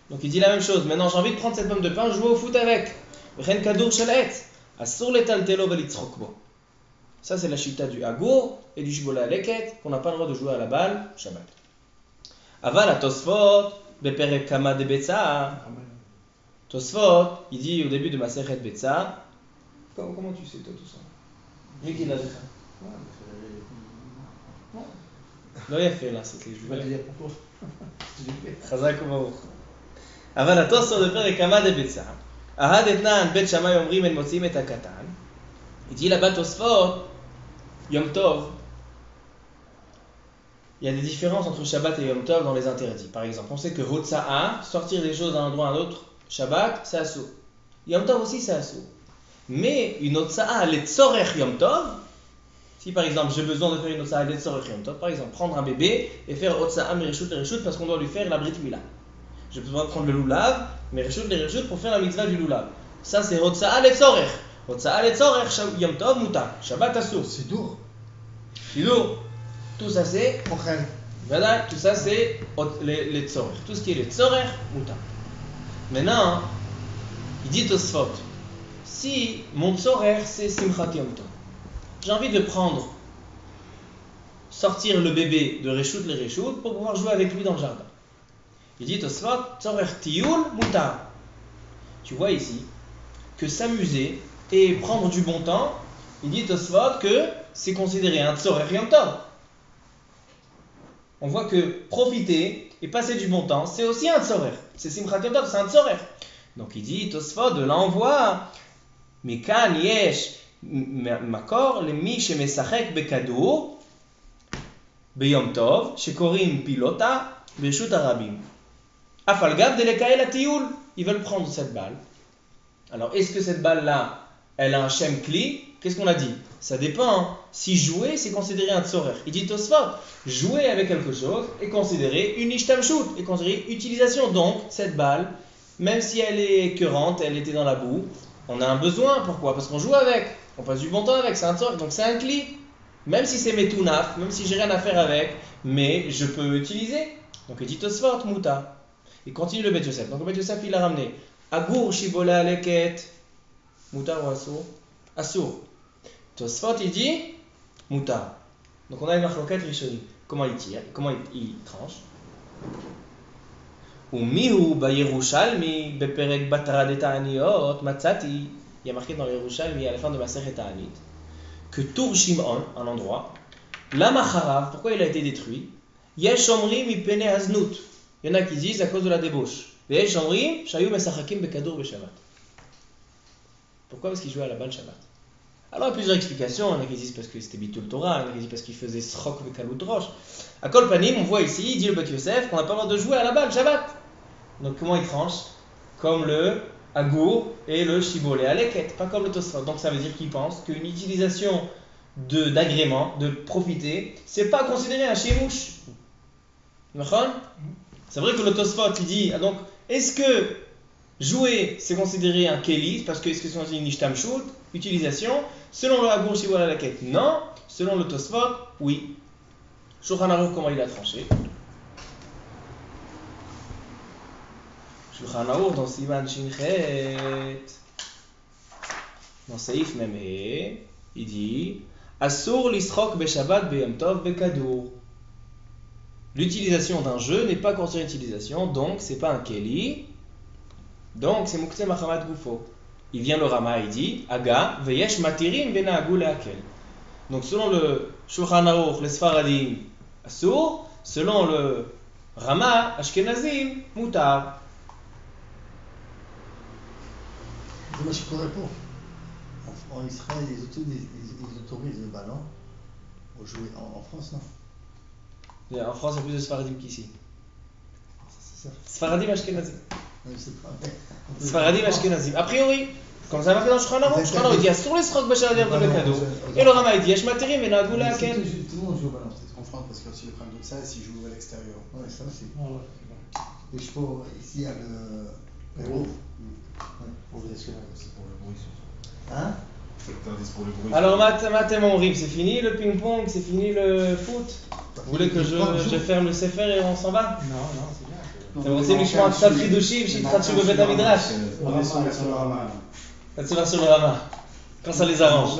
Donc il dit la même chose. Maintenant j'ai envie de prendre cette pomme de pin, jouer au foot avec. Ça c'est la chita du Hagour et du Shibola Leket qu'on n'a pas le droit de jouer à la balle Shabbat. Aval à Tosfot, Beperek Kama de Betsa. Tosfot, il dit au début de Masechet Betsa. Comment tu sais toi tout ça? Lui qui l'a dit. לא יפה לעשות לי Je vais te dire pourquoi. חזק וברוך. אבל התוספות בפרק כמה דבצע, אהד אתנן בית שמאי אומרים הם מוציאים את הקטן, איתי לבת תוספות, יום טוב, il y a des différences entre Shabbat et Yom Tov dans les interdits. Par exemple, on sait que Hotza'a, sortir des choses d'un endroit à un autre, Shabbat, c'est assour. Yom Tov aussi, c'est assour. Mais une Hotza'a, letzorech Yom Tov, si par exemple j'ai besoin de faire une Hotza'a letzorech Yom Tov, par exemple prendre un bébé et faire Hotza'a mereshut lereshut parce qu'on doit lui faire la Brit Mila. J'ai besoin de prendre le lulav, mereshut lereshut pour faire la mitzvah du lulav. Ça c'est Hotza'a letzorech. Hotza'a letzorech Yom Tov mutar. Shabbat assour. C'est dur. Sidour. Tout ça c'est Ochel. voilà, tout ça c'est les tzorech. Tout ce qui est les tzorech, mutar. Maintenant, il dit Tosfot, si mon tzorech c'est Simchat Yom Tov, j'ai envie de sortir le bébé de Reshut le Reshut pour pouvoir jouer avec lui dans le jardin. Il dit Tosfot, tzorech tiyul mutar. Tu vois ici que s'amuser et prendre du bon temps, il dit Tosfot que c'est considéré un tzorech Yom Tov. On voit que profiter et passer du bon temps, c'est aussi un tzorech. C'est Simchat Yom Tov, c'est un tzorech. Donc il dit, Tosfot, de l'envoi, Mikan yesh makor le mi shemesachek bekadour beyom tov shekorim pilota beshut harabim. Afal gav de lekael atiyul. Ils veulent prendre cette balle. Alors est-ce que cette balle-là, elle a un shem kli? Qu'est-ce qu'on a dit? Ça dépend. Si jouer, c'est considéré un tzorech. Il dit Tosfot, jouer avec quelque chose est considéré une ishtamshut, est considéré utilisation. Donc, cette balle, même si elle est écœurante, elle était dans la boue, on a un besoin. Pourquoi? Parce qu'on joue avec, on passe du bon temps avec, c'est un tzorech, donc c'est un kli. Même si c'est metunaf, même si j'ai rien à faire avec, mais je peux utiliser. Donc il dit Tosfot, muta. Il continue le Bet Yosef. Donc le Bet Yosef, il a ramené Agour, Shibola, Leket, muta ou assour? Assour. Tosfot, il dit mutar. Donc on a une machloket rishoni. Comment il tire? Comment il tranche? Umihu bayerushalmi beperek batara de ta'aniot matzati. Il y a marqué dans les Yerushalmi à la fin de Masechet Ta'anit que Tour Shimon, un endroit, l'amacharav, pourquoi il a été détruit? Yesh omrim mipene haznut. Il y en a qui disent à cause de la débauche. Yesh omrim shayu mesachakim bekadour beshabbat. Pourquoi? Parce qu'ils jouaient à la balle Shabbat. Alors il y a plusieurs explications. Il y en a qui disent parce que c'était Bitul Torah, il y en a qui disent parce qu'il faisait Srok avec Kalut Rosh. À Kol Panim, on voit ici, il dit le Bet Yosef qu'on n'a pas le droit de jouer à la balle Shabbat. Donc comment il tranche? Comme le Agour et le Shibbolé à Leket, pas comme le Tosfot. Donc ça veut dire qu'il pense qu'une utilisation d'agrément, de profiter, c'est pas considéré un Shemouch. C'est vrai que le Tosfot il dit, ah donc est-ce que jouer c'est considéré un Keli, parce que est-ce que c'est considéré une Ishtamshut, utilisation? Selon le Hagour Shibola Leket, non. Selon le Tosfot, oui. Shulchan Aruch, comment il a tranché? Shulchan Aruch dans Siman Shinchet, dans Seif Memhe, il dit Asur lisrok beshabbat beyom tov bekadour. L'utilisation d'un jeu n'est pas considérée une utilisation, donc c'est pas un keli, donc c'est muktzeh machamat gufo. Il vient le Rama, il dit Aga veyesh matirim bena'agu le'akel. Donc selon le Shulchan Aruch, les Sfaradim, asur, selon le Rama, Ashkenazim, mutar. C'est moi je pourrais répondre. En Israël, ils autorisent le ballon au jouer. En France, non. En France, il y a plus de Sfaradim qu'ici. C'est ça. Sfaradim, Ashkenazim. Non, c'est pas. Sfaradim, Ashkenazim. A priori, comme ça marqué dans le Shulchan Aruch, Shulchan Aruch, il dit Asur lisrok beshabbat beyom tov bekadour. Et le Rama, il dit Yesh matirim bena'agu le'akel. Tout le monde joue au ballon. Peut-être qu'en France, parce qu'il y a aussi le problème de ça, s'ils jouent à l'extérieur. Ouais, ça aussi. Ouais, Et je peux, ici, il y a le Pérou. on vous laisse là. C'est pour le bruit, surtout. Hein? C'est interdit pour le bruit. Alors, Math et mon rib, c'est fini le ping-pong, c'est fini le foot. Vous voulez que je ferme le sefer et on s'en va? Non, c'est bien. אתם רוצים לשמוע קצת חידושים שהתחדשו בבית המדרש? On est sur le Rama. תצאו sur le Rama. Quand ça les arrange.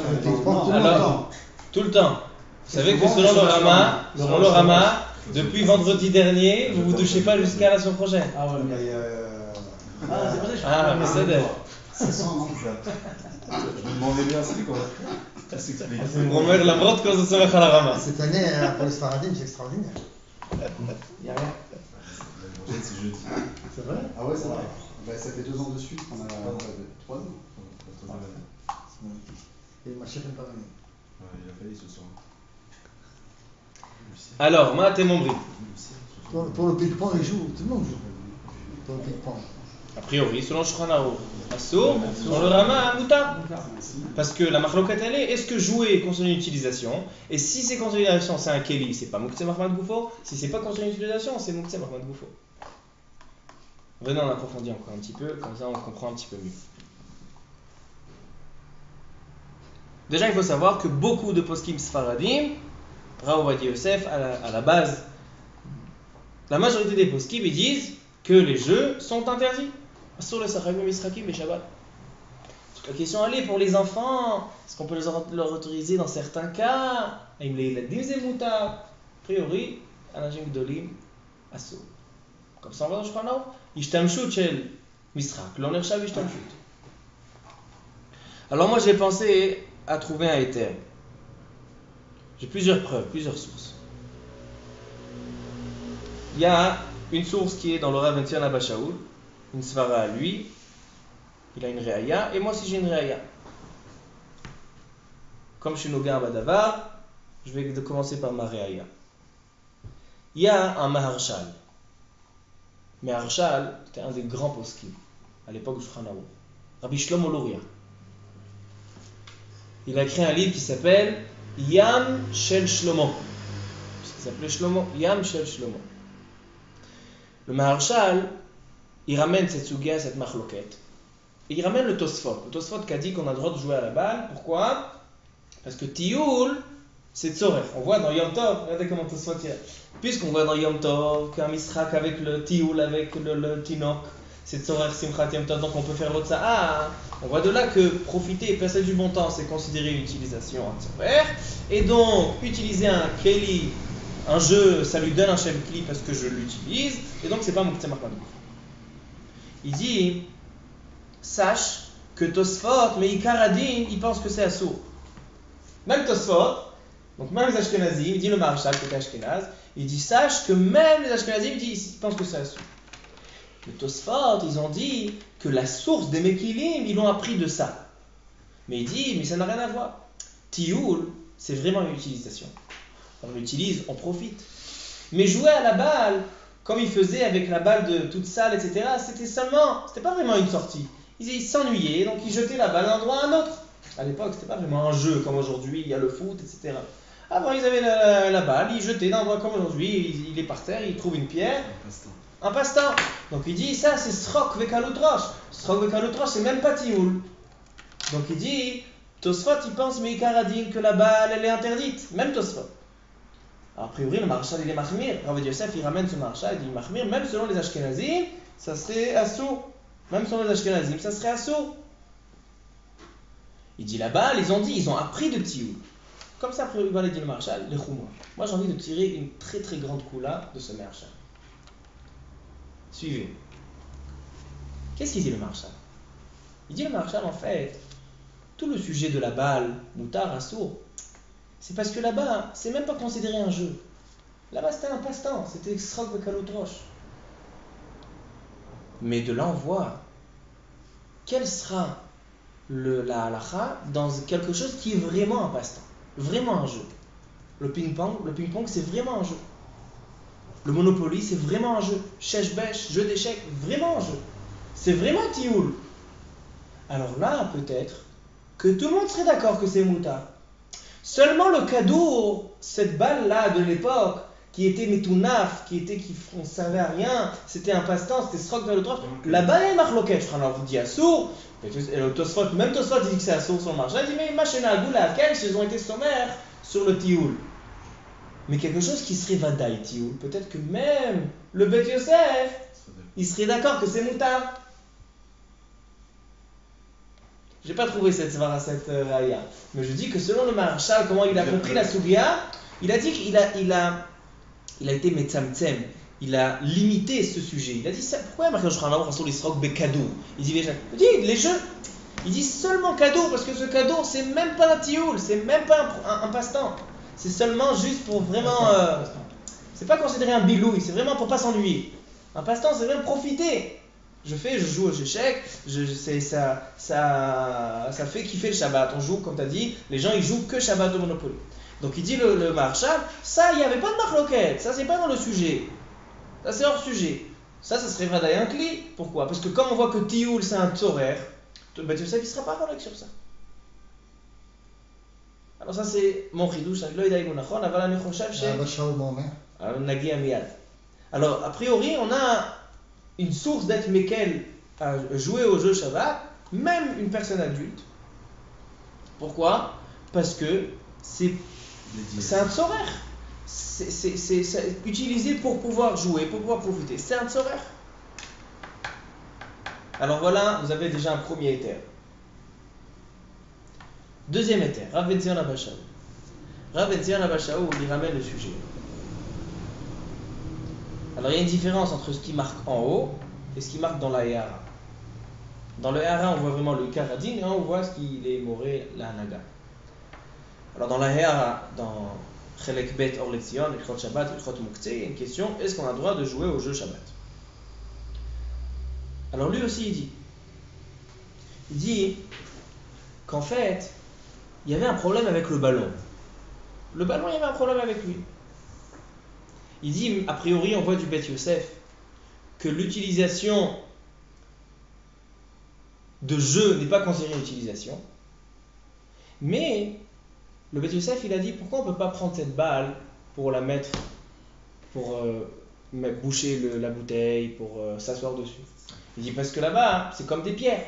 Alors, tout le temps. Vous savez que selon le Rama, depuis vendredi dernier, vous ne vous touchez pas jusqu'à la semaine prochaine. Ah ouais, Mais c'est pour ça que je Ah, mais c'est d'ailleurs. c'est ça, non, ça. Je me demandais bien, c'est quoi? Ça s'explique. הוא אומר למרות כל זה סומך על הרמה. Cette année, pour les Sfaradim, c'est extraordinaire. Il n'y a rien. L'année prochaine, c'est jeudi. C'est vrai? Ah ouais, c'est vrai. Bah, ça fait 2 ans de suite qu'on a 3 ans. Et ma chère n'est pas venue. Ouais, il a failli ce soir. Alors, Math et mon rib. Pour le ping-pong, ils jouent, tout le monde joue. Pour le ping-pong. A priori, selon Shulchan Aruch, assour, selon le Rama, mutar. Parce que la machloket elle est, est-ce que jouer est considéré une utilisation? Et si c'est considéré une utilisation, c'est un keli, c'est pas muktzeh machamat gufo. Si c'est pas considéré une utilisation, c'est muktzeh machamat gufo. Venez, on approfondit encore un petit peu, comme ça on comprend un petit peu mieux. Déjà, il faut savoir que beaucoup de poskim sfaradim, Rav Ovadia Yosef, à la base, la majorité des poskim, ils disent que les jeux sont interdits. Sur le Sachamim Misrakim et Shabbat. Donc la question elle est pour les enfants, est-ce qu'on peut leur autoriser dans certains cas? Aim le'iladim ze mutar. A priori, anashim gdolim asur. Comme ça on va dans le Shulchan Aruch. Ishtamshut shel misrak, lo nershav ishtamshut. Alors moi j'ai pensé à trouver un éther. J'ai plusieurs preuves, plusieurs sources. Il y a une source qui est dans le Rav Etienne Abba Shaul, une svara à lui, il a une réaya, et moi aussi j'ai une réaya. Comme je suis noga à Badavar, je vais commencer par ma réaya. Il y a un Maharshal. Maharshal, c'était un des grands poskim, à l'époque du Shulchan Aruch. Rabbi Shlomo Luria. Il a écrit un livre qui s'appelle Yam Shel Shlomo. Il s'appelait Shlomo, Yam Shel Shlomo. Le Maharshal, il ramène cette sugia, cette machloket. Et il ramène le Tosfot. Le Tosfot qui a dit qu'on a le droit de jouer à la balle. Pourquoi? Parce que Tioul, c'est Tzorech. On voit dans Yom Tov, regardez comment Tosfot y est. Puisqu'on voit dans Yom Tov qu'un misrak avec le Tioul, avec le Tinok, c'est Tzorech Simchat Yom Tov, donc on peut faire l'autre. On voit de là que profiter et passer du bon temps, c'est considéré une utilisation à Tzorech. Et donc, utiliser un Keli, un jeu, ça lui donne un Shem Kli parce que je l'utilise. Et donc, c'est pas mon petit marquement. Il dit, sache que Tosfot, mais Ikaradin, il pense que c'est assourd. Même Tosfot, donc même les Ashkenazim, il dit le Maharshal qui est Ashkenaz, il dit, sache que même les Ashkenazim, ils pensent que c'est assourd. Les Tosfot, ils ont dit que la source des Mekilim, ils l'ont appris de ça. Mais il dit, mais ça n'a rien à voir. Tioul, c'est vraiment une utilisation. On l'utilise, on profite. Mais jouer à la balle, comme il faisait avec la balle de toute salle, etc., c'était pas vraiment une sortie. Il s'ennuyait, donc il jetait la balle d'un endroit à un autre. À l'époque, c'était pas vraiment un jeu comme aujourd'hui, il y a le foot, etc. Avant, ils avaient la balle, ils jetaient d'un endroit comme aujourd'hui, il est par terre, il trouve une pierre. Un passe-temps. Donc il dit, ça c'est Srok Vekalutrosh. Srok Vekalutrosh, c'est même pas Tioul. Donc il dit, Tosfot, il pense, mais Ikaradin, que la balle, elle est interdite. Même Tosfot. Alors, a priori, le Maharshal, il est Mahmir. Rav Yosef, il ramène ce Maharshal, il dit Mahmir, même selon les Ashkenazim, ça serait assourd. Même selon les Ashkenazim, ça serait assourd. Il dit la balle, ils ont appris de Tioul. comme ça, après, il va aller dire le Maharshal, les Chouma. Moi, j'ai envie de tirer une très très grande coula de ce Maharshal. Suivez. Qu'est-ce qu'il dit le Maharshal? Il dit le Maharshal, en fait, tout le sujet de la balle, Moutar, Assour, c'est parce que là-bas, c'est même pas considéré un jeu. Là-bas, c'était un passe-temps, c'était Srog Bekalotrosh. Mais de là, on voit quelle sera la halacha dans quelque chose qui est vraiment un passe-temps, vraiment un jeu. Le ping-pong, c'est vraiment un jeu. Le Monopoly, c'est vraiment un jeu. Shesh-besh, jeu d'échecs, vraiment un jeu. C'est vraiment tioul. Alors là, peut-être que tout le monde serait d'accord que c'est mouta. Seulement le cadeau, cette balle-là de l'époque, qui était métounaf, qui ne servait à rien, c'était un passe-temps, c'était srok vers le trof. Là-bas, il y a une marloquette. Alors vous dites assour, même Tosfot, il dit que c'est assour sur le marché. Il dit, mais machina agou la laquelle ils ont été sommaires sur le tioul. Mais quelque chose qui serait vadaï tioul, peut-être que même le Bet Yosef, il serait d'accord que c'est mouta. J'ai pas trouvé cette raya, mais je dis que selon le Maharshal, comment il a compris la Sougia, il a dit qu'il a été metzamtzem, il a limité ce sujet. Il a dit ça, pourquoi il y a marqué dans Shulchan Aruch Asur l'isrok bekadou? Il dit les jeux, il dit seulement cadeau, parce que ce cadeau c'est même pas un tioul, c'est même pas un passe-temps, c'est seulement juste pour vraiment, c'est pas considéré un bilouille, c'est vraiment pour pas s'ennuyer. Un passe-temps c'est vraiment profiter. Je joue aux échecs, ça fait kiffer le Shabbat. On joue, comme tu as dit, les gens ils jouent que Shabbat de Monopoly. Donc il dit le Maharshal, ça il n'y avait pas de marloquette, ça c'est pas dans le sujet. Ça c'est hors sujet. Ça serait Vadaï un cli. Pourquoi? Parce que comme on voit que Tioul c'est un tzorer, Ben Yosef il ne sera pas correct sur ça. Alors ça c'est mon chidouche, alors a priori on a une source d'être Mekel à jouer au jeu Shabbat, même une personne adulte. Pourquoi? Parce que c'est un tzorer. C'est utilisé pour pouvoir jouer, pour pouvoir profiter. C'est un tzorer. Alors voilà, vous avez déjà un premier éther. Deuxième éther, Rav Ben Zion Abba Shaul. Rav Ben Zion Abba Shaul, il ramène le sujet. Alors il y a une différence entre ce qui marque en haut et ce qui marque dans la Ehara. Dans le Ehara, on voit vraiment le Karadin et on voit ce qu'il est moré la Hanaga. Alors dans la Ehara, dans Chelek Bet Or Lezion, Ilchot Shabbat, Ilchot Muktzeh, il y a une question, est-ce qu'on a le droit de jouer au jeu Shabbat? Alors lui aussi il dit qu'en fait, il y avait un problème avec le ballon. Le ballon, il y avait un problème avec lui. Il dit, a priori, on voit du Bet Yosef que l'utilisation de jeu n'est pas considérée une utilisation. Mais le Bet Yosef, il a dit, pourquoi on ne peut pas prendre cette balle pour la mettre, pour boucher la bouteille, pour s'asseoir dessus? Il dit, parce que là-bas, c'est comme des pierres.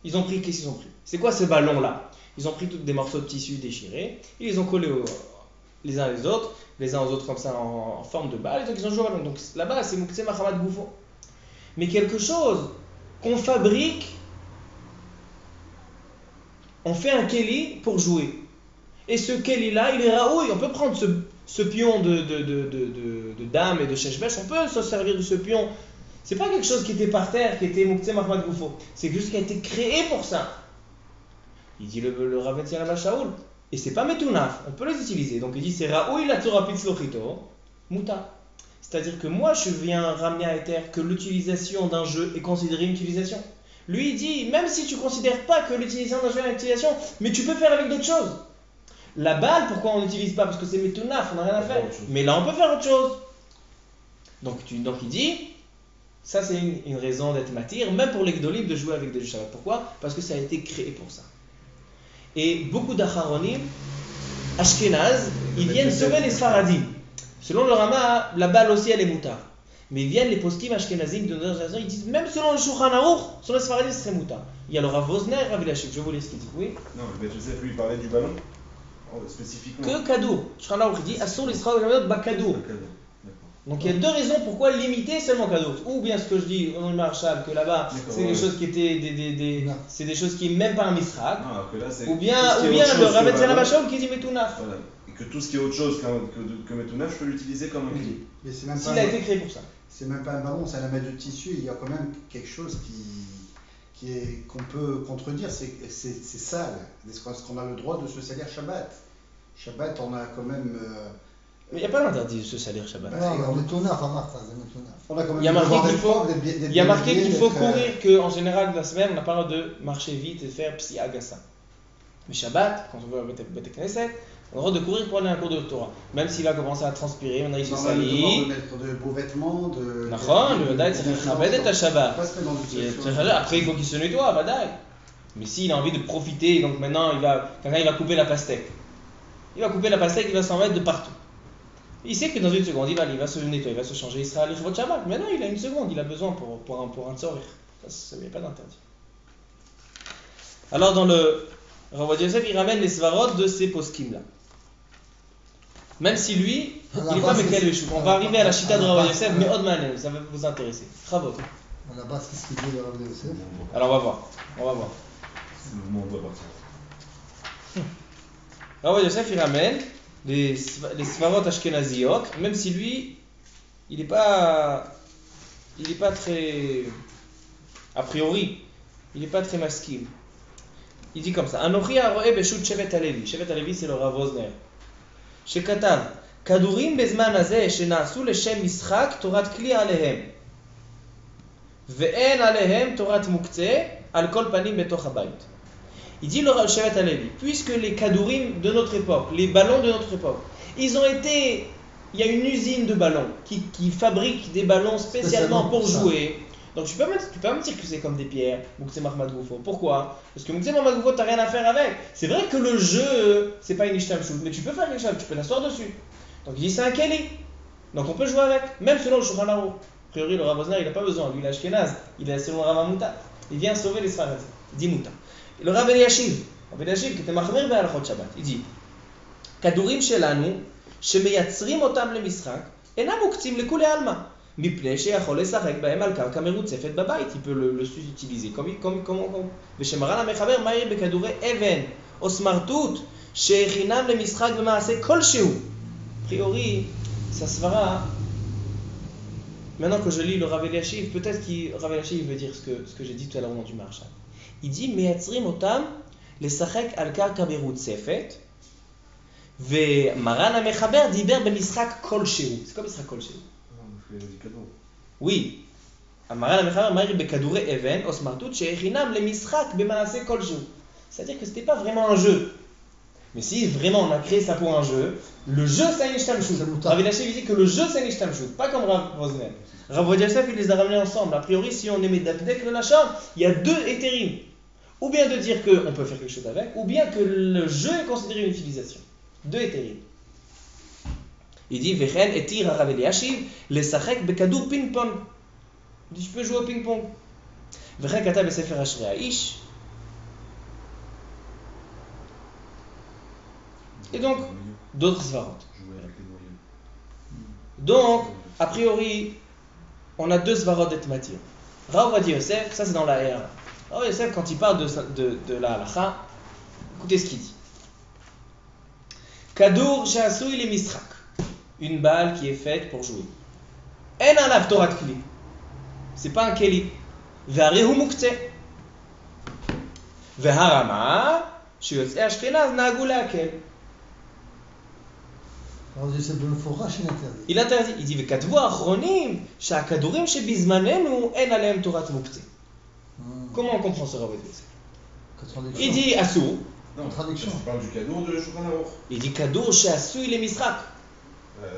Ils ont pris, qu'est-ce qu'ils ont pris? C'est quoi ce ballon-là? Ils ont pris tous des morceaux de tissu déchirés, ils les ont collés les uns aux autres comme ça en forme de balle, et donc ils ont joué au ballon. Donc là-bas, c'est Mouktsé Mahamad Goufo. Mais quelque chose qu'on fabrique, on fait un keli pour jouer. Et ce keli-là, il est raoui. On peut prendre ce pion de dame et de cheshbesh, on peut se servir de ce pion. C'est pas quelque chose qui était par terre, qui était Mouktsé Mahamad Goufo. C'est quelque chose qui a été créé pour ça. Il dit le Rav Ben Zion Abba Shaul, et c'est pas Metounaf, on peut les utiliser. Donc il dit c'est Raoui la Torah Pitzlochito, Mouta. C'est-à-dire que moi je viens ramener à Ether que l'utilisation d'un jeu est considérée une utilisation. Lui il dit, même si tu ne considères pas que l'utilisation d'un jeu est une utilisation, mais tu peux faire avec d'autres choses. La balle, pourquoi on n'utilise pas? Parce que c'est Metounaf, on n'a rien à faire. Mais là on peut faire autre chose. Donc il dit, ça c'est une raison d'être matir, même pour les Gdolim de jouer avec des jeux Shabbat. Pourquoi? Parce que ça a été créé pour ça. Et beaucoup d'Acharonim, Ashkenaz, ils viennent sauver les Sfaradim. Selon le Rama, la balle aussi elle est mouta. Mais ils viennent les poskim Ashkenazim de notre raison, ils disent même selon le Shulchan Aruch, sur les Sfaradim ce serait mouta. Il y a le Rav Vosner et Rav Elashik, je vous laisse ce qu'il dit. Oui. Non, le Bet Yosef lui parlait du ballon, spécifiquement. Que cadeau. Shulchan Aruch dit Asur l'Israël Bakadour. Donc il y a deux raisons pourquoi limiter seulement Kadour. Ou bien ce que je dis au Marshall, que là-bas, D'accord, c'est des ouais. choses qui étaient c'est des choses qui n'est même pas un misrak. Non, alors que là, c'est Ou bien, tout ce qui est ou bien autre le chose Rav que Tzera Ballon. Bachom qui dit Metunaf. Voilà. Et que tout ce qui est autre chose que Metunaf, je peux l'utiliser comme un clé. Mais c'est même, S'il a été créé pour ça. c'est même pas un ballon, c'est un amas de tissu. Il y a quand même quelque chose qu'on peut contredire, c'est sale. Est-ce qu'on a le droit de se salir Shabbat? Shabbat, on a quand même. Mais il n'y a pas l'interdit de se salir Shabbat. Non, mais Metunaf, remarque, c'est Metunaf. On a quand même Il y a marqué devoir qu'il d'être faut, propre, d'être il y a marqué bien qu'il faut habillé, courir, qu'en général de la semaine, on n'a pas le droit de marcher vite et de faire Psi Agassa. Mais Shabbat, quand on va au Beth Knesset, on a le droit de courir pour aller à un cours de Torah. Même s'il va commencer à transpirer, on a ici On a le devoir sali. de mettre de beaux vêtements, de. נכון, בוודאי צריך לכבד את השבת. Pas se mettre dans une situation. Après, il faut qu'il se nettoie, badaï. Mais s'il a envie de profiter, donc maintenant, quelqu'un il va couper la pastèque. Il va couper la pastèque, il va s'en mettre de partout. Il sait que dans une seconde, il va se nettoyer, il va se changer, il sera à l'Ichvot Shabbat. Maintenant, il a une seconde, il a besoin pour un tzorir. Ça, il n'y a pas d'interdit. Alors, dans le Rav Ovadia Yosef, il ramène les svarot de ces poskim-là. Même si lui, il n'est pas Mekel Veshouk. On va arriver à la chita de Rav Ovadia Yosef, mais Odmanen, ça va vous intéresser. Chavot. À la base, qu'est-ce qu'il dit le Rav Yosef? Alors, on va voir. Le mouvement doit partir. Rav Ovadia Yosef, il ramène les svarot ashkenaziot, même si lui, il n'est pas très, a priori, il n'est pas très masquille. Il dit comme ça, Anochi haroe beshut Shevet Halevi. Shevet Halevi, c'est le Rav Wosner. שכתב, כדורים בזמן הזה שנעשו לשם משחק תורת כלי עליהם ואין עליהם תורת מוקצה על כל פנים בתוך הבית. Il dit le Shevet Halevi, puisque les kadourim de notre époque, les ballons de notre époque, il y a une usine de ballons qui fabrique des ballons spécialement pour jouer. Donc tu peux pas me dire que c'est comme des pierres, Moukse Mahmad Goufo. Pourquoi? Parce que Moukse Mahmad Goufo, t'as rien à faire avec. C'est vrai que le jeu, c'est pas une ishtamshut, mais tu peux faire quelque chose, tu peux t'asseoir dessus. Donc il dit c'est un keli. Donc on peut jouer avec, même selon le Shulchan Aruch. A priori, le Rav Wosner, il n'a pas besoin, lui il est ashkenaz, il est selon le Rav Amuta. Il vient sauver les Sfaradim. Il dit Muta. Et le Rav Eliashiv, qui était Machmir be'alachot Shabbat, il dit כדורים שלנו שמייצרים אותם למשחק אינם מוקצים לכולי עלמא. מפני שיכול לשחק בהם על קרקע מרוצפת בבית, il peut le utiliser comme ושמרן המחבר מהיר בכדורי אבן או סמרטוט שהכינם למשחק במעשה כלשהו. A priori, sa svara, maintenant que je lis le Rav Eliashiv, peut-être que Rav Eliashiv veut dire ce que j'ai dit tout à l'heure au nom du Marshal. Il dit מייצרים אותם לשחק על קרקע מרוצפת ומרן המחבר דיבר במשחק כלשהו. C'est quoi משחק כלשהו? Oui, המרן המחבר מהיר בכדורי אבן או סמרטוט שהכינם למשחק במעשה כלשהו. C'est-à-dire que c'était pas vraiment un jeu. Mais si vraiment on a créé ça pour un jeu, le jeu c'est un ishtamshut. Rav Eliashiv dit que le jeu c'est un ishtamshut, pas comme Rav Wosner. Rav Ovadia Yosef il les a ramenés ensemble. A priori, si on aimait d'apdek le lachon, il y a deux étérim. Ou bien de dire qu'on peut faire quelque chose avec, ou bien que le jeu est considéré une utilisation. Deux étérim. Il dit Vechen etir Rav Eliashiv lesachek bekadour ping-pong. Il dit je peux jouer au ping-pong. Vechen kata besefer Ashrei Haish. Et donc, d'autres svarot. Donc, a priori, on a deux svarot d'Etmatir. Rav Ovadia Yosef, ça c'est dans la R. Rav Ovadia Yosef, quand il parle de la halacha, écoutez ce qu'il dit. Kadour she'asui le misrak. Une balle qui est faite pour jouer. En alav torat kli. C'est pas un keli. Ve'arehu mukte. Ve'harama she'yotzei ashkenaz na'agu le'akel. Rav Yosef במפורש interdit. Il interdit. Il dit וכתבו האחרונים שהכדורים שבזמננו אין עליהם תורת מוקצה. Comment on comprend ce Rav Ovadia Yosef? Contradiction. Il dit אסור. Non, Contradiction. tu parles du cadeau de Shulchan Aruch. Il dit כדור שעשוי למשחק.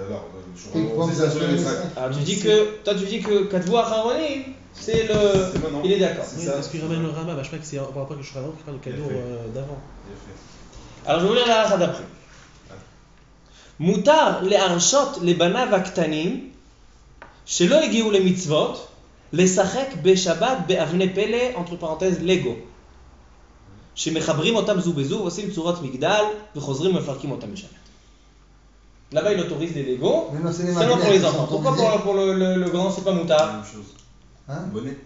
Alors, Ping-pong, c'est ça sur les c'est sacs. ça. Alors tu dis que כתבו האחרונים c'est le. C'est maintenant. Il est d'accord. C'est Oui, ça. parce qu'il ramène le Rama, je crois que c'est par rapport à quelque chose qui parle de cadeau Bien fait. d'avant. Bien fait. Alors je vais vous lire la halakha d'après. מותר להרשות לבניו הקטנים שלא הגיעו למצוות לשחק בשבת באבני פלא, entre parenthèses לגו, שמחברים אותם זו בזו ועושים צורות מגדל וחוזרים ומפרקים אותם בשבת. Là-bas, il autorise les Lego Mais non, c'est les seulement pour magnets les qui enfants. sont Pourquoi autorisés. pour le grand, c'est pas La moutard? même chose. Hein? Bonnet.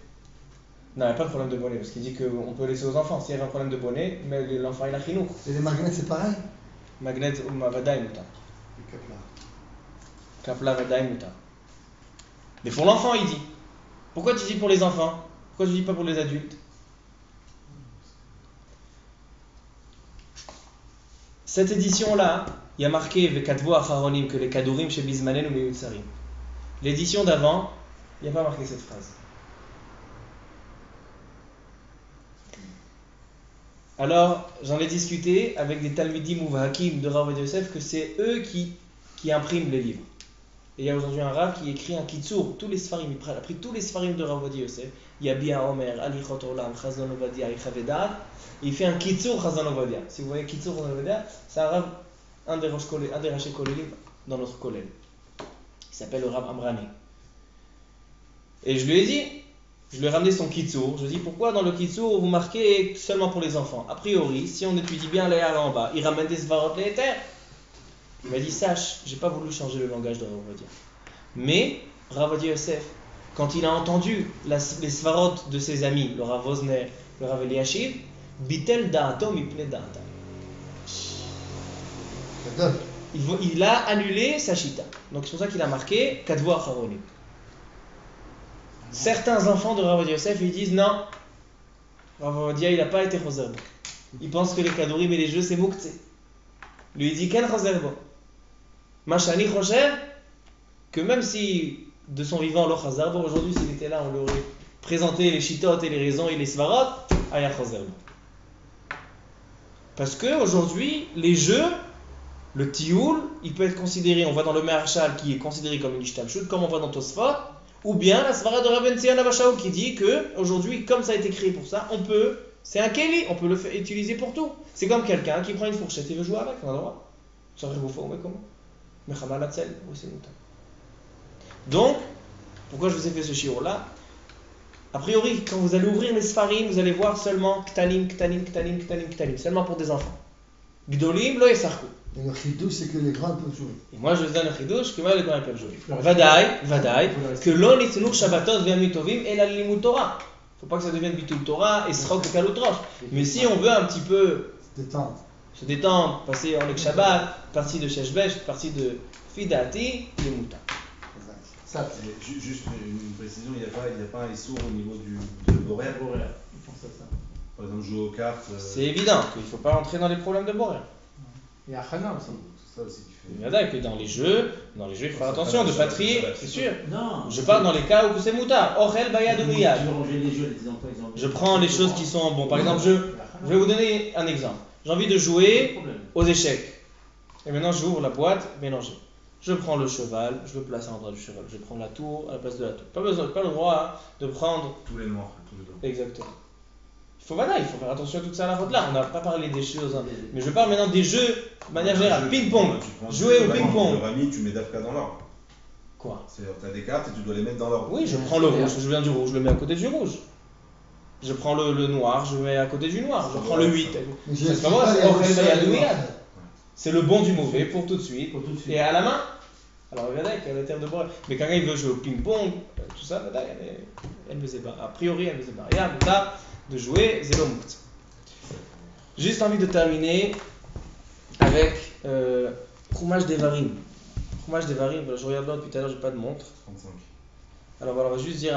Non, il n'y a pas de problème de bonnet, parce qu'il dit qu'on peut laisser aux enfants. S'il y avait un problème de bonnet, mais l'enfant il a chinou. Et les magnets, c'est pareil? Magnet ou mavadaï moutar. Le Kepler. Kapla vadaï moutar. Mais pour l'enfant, il dit. Pourquoi tu dis pour les enfants? Pourquoi tu dis pas pour les adultes? Cette édition-là, il y a marqué Vekatvo Acharonim que les Kadurim chez Bismanen ou Meyutsarim. L'édition d'avant, il n'y a pas marqué cette phrase. Alors, j'en ai discuté avec des Talmidim ou Hakim de Rav Ovadia Yosef que c'est eux qui impriment les livres. Et il y a aujourd'hui un Rav qui écrit un Kitsour, tous les Sfarim, il a pris tous les Sfarim de Rav Ovadia Yosef, Yabia Omer, Alichot Olam, Chazon Ovadia, Ichavedat, il fait un Kitsour Chazon Ovadia. Si vous voyez Kitsour Chazon Ovadia, c'est un Rav, un des Raché Kolélim dans notre collège. Il s'appelle le Rav Amrani. Et je lui ai dit, je lui ai ramené son Kitsour. Je lui ai dit, pourquoi dans le Kitsour vous marquez seulement pour les enfants? A priori, si on étudie bien les là en bas, il ramène des svarot les terres. Il m'a dit, sache, j'ai pas voulu changer le langage de Rav Ovadia. Mais Rav Ovadia Yosef, quand il a entendu les svarot de ses amis, le Rav Wosner, le Rav Eliashiv, bitel da'ato mipne da'ata. Il a annulé sa chita. Donc c'est pour ça qu'il a marqué Kadvo Acharonim. Certains enfants de Rav Ovadia Yosef, ils disent non, Rav Ovadia il n'a pas été Chozerbo. Il pense que les Kadurim et les jeux c'est Mouktsé. Lui il dit Ken Chozerbo. Machani Chocher, que même si de son vivant lo Chozerbo, aujourd'hui s'il était là on lui aurait présenté les Shitot et les raisons et les Svarot, Aya Chozerbo. Parce que aujourd'hui les jeux, le Tioul, il peut être considéré, on voit dans le Maharshal qui est considéré comme une Ishtamshut, comme on voit dans Tosfot, ou bien la svara de Rabben Tzion Abashaou qui dit que aujourd'hui, comme ça a été créé pour ça, on peut, c'est un keli, on peut le utiliser pour tout. C'est comme quelqu'un qui prend une fourchette et veut jouer avec, on a le droit. Ça arrive au fond, mais comment? Mais Chamal Hatzel, oui c'est longtemps. Donc, pourquoi je vous ai fait ce shiur là? A priori, quand vous allez ouvrir les Sfarim, vous allez voir seulement Ktanim, Ktanim, Ktanim, Ktanim, Ktanim, seulement pour des enfants. Gdolim, lo yesarku. Et le chidouche, c'est que les grands peuvent jouer. Et moi je vous donne le chidouche que moi les grands peuvent jouer. Vadaï, que l'on nitnur shabbatot ve'amitovim el al limud Torah. Faut pas que ça devienne bitul Torah et srok et kaloutrosh. Mais si on veut un petit peu se détendre, passer en ek Shabbat, partie de Sheshbesh, partie de Fidati, les mouta. Ça, Juste une précision, il n'y a pas un issour au niveau de Borer. ils font ça. Par exemple, jouer aux cartes. C'est évident qu'il ne faut pas rentrer dans les problèmes de Borer. Il y a Hana aussi. C'est ça aussi qui fait. Il y en a que dans les jeux, il faut faire attention de ne pas trier, c'est sûr. Non. Je parle dans les cas où c'est mouta. Ochel bayad ou miyad. Tu veux ranger les jeux, les enfants, ils ont. Je prends les choses qui sont bon. Par exemple, je vais vous donner un exemple. J'ai envie de jouer aux échecs. Et maintenant, j'ouvre la boîte mélangée. Je prends le cheval, je le place à l'endroit du cheval. Je prends la tour à la place de la tour. Pas le droit de prendre. Tous les noirs, tous les blancs. Exactement. Il faut faire attention à toute ça à la route là. On n'a pas parlé des choses, hein. Mais je parle maintenant des jeux de manière générale. Ping-pong. Jouer au ping-pong. Le rami, tu mets d'Afka dans l'ordre. Quoi? C'est-à-dire, tu as des cartes et tu dois les mettre dans l'ordre. Oui, je prends le rouge, je viens du rouge, je le mets à côté du rouge. Je prends le noir, je le mets à côté du noir. Je prends le 8. C'est pas moi, c'est Ochel bayad ou miyad. C'est le bon du mauvais pour tout de suite. Et à la main. Alors regardez, il y a la terre de bois. Mais quand il veut jouer au ping-pong, tout ça, elle ne faisait pas. A priori, elle ne faisait pas. Rien, mais là, de jouer, zéro mout. Juste envie de terminer avec Chumash Devarim. Chumash Devarim, je regarde là depuis tout à l'heure, j'ai pas de montre. 35. Alors voilà, on va juste dire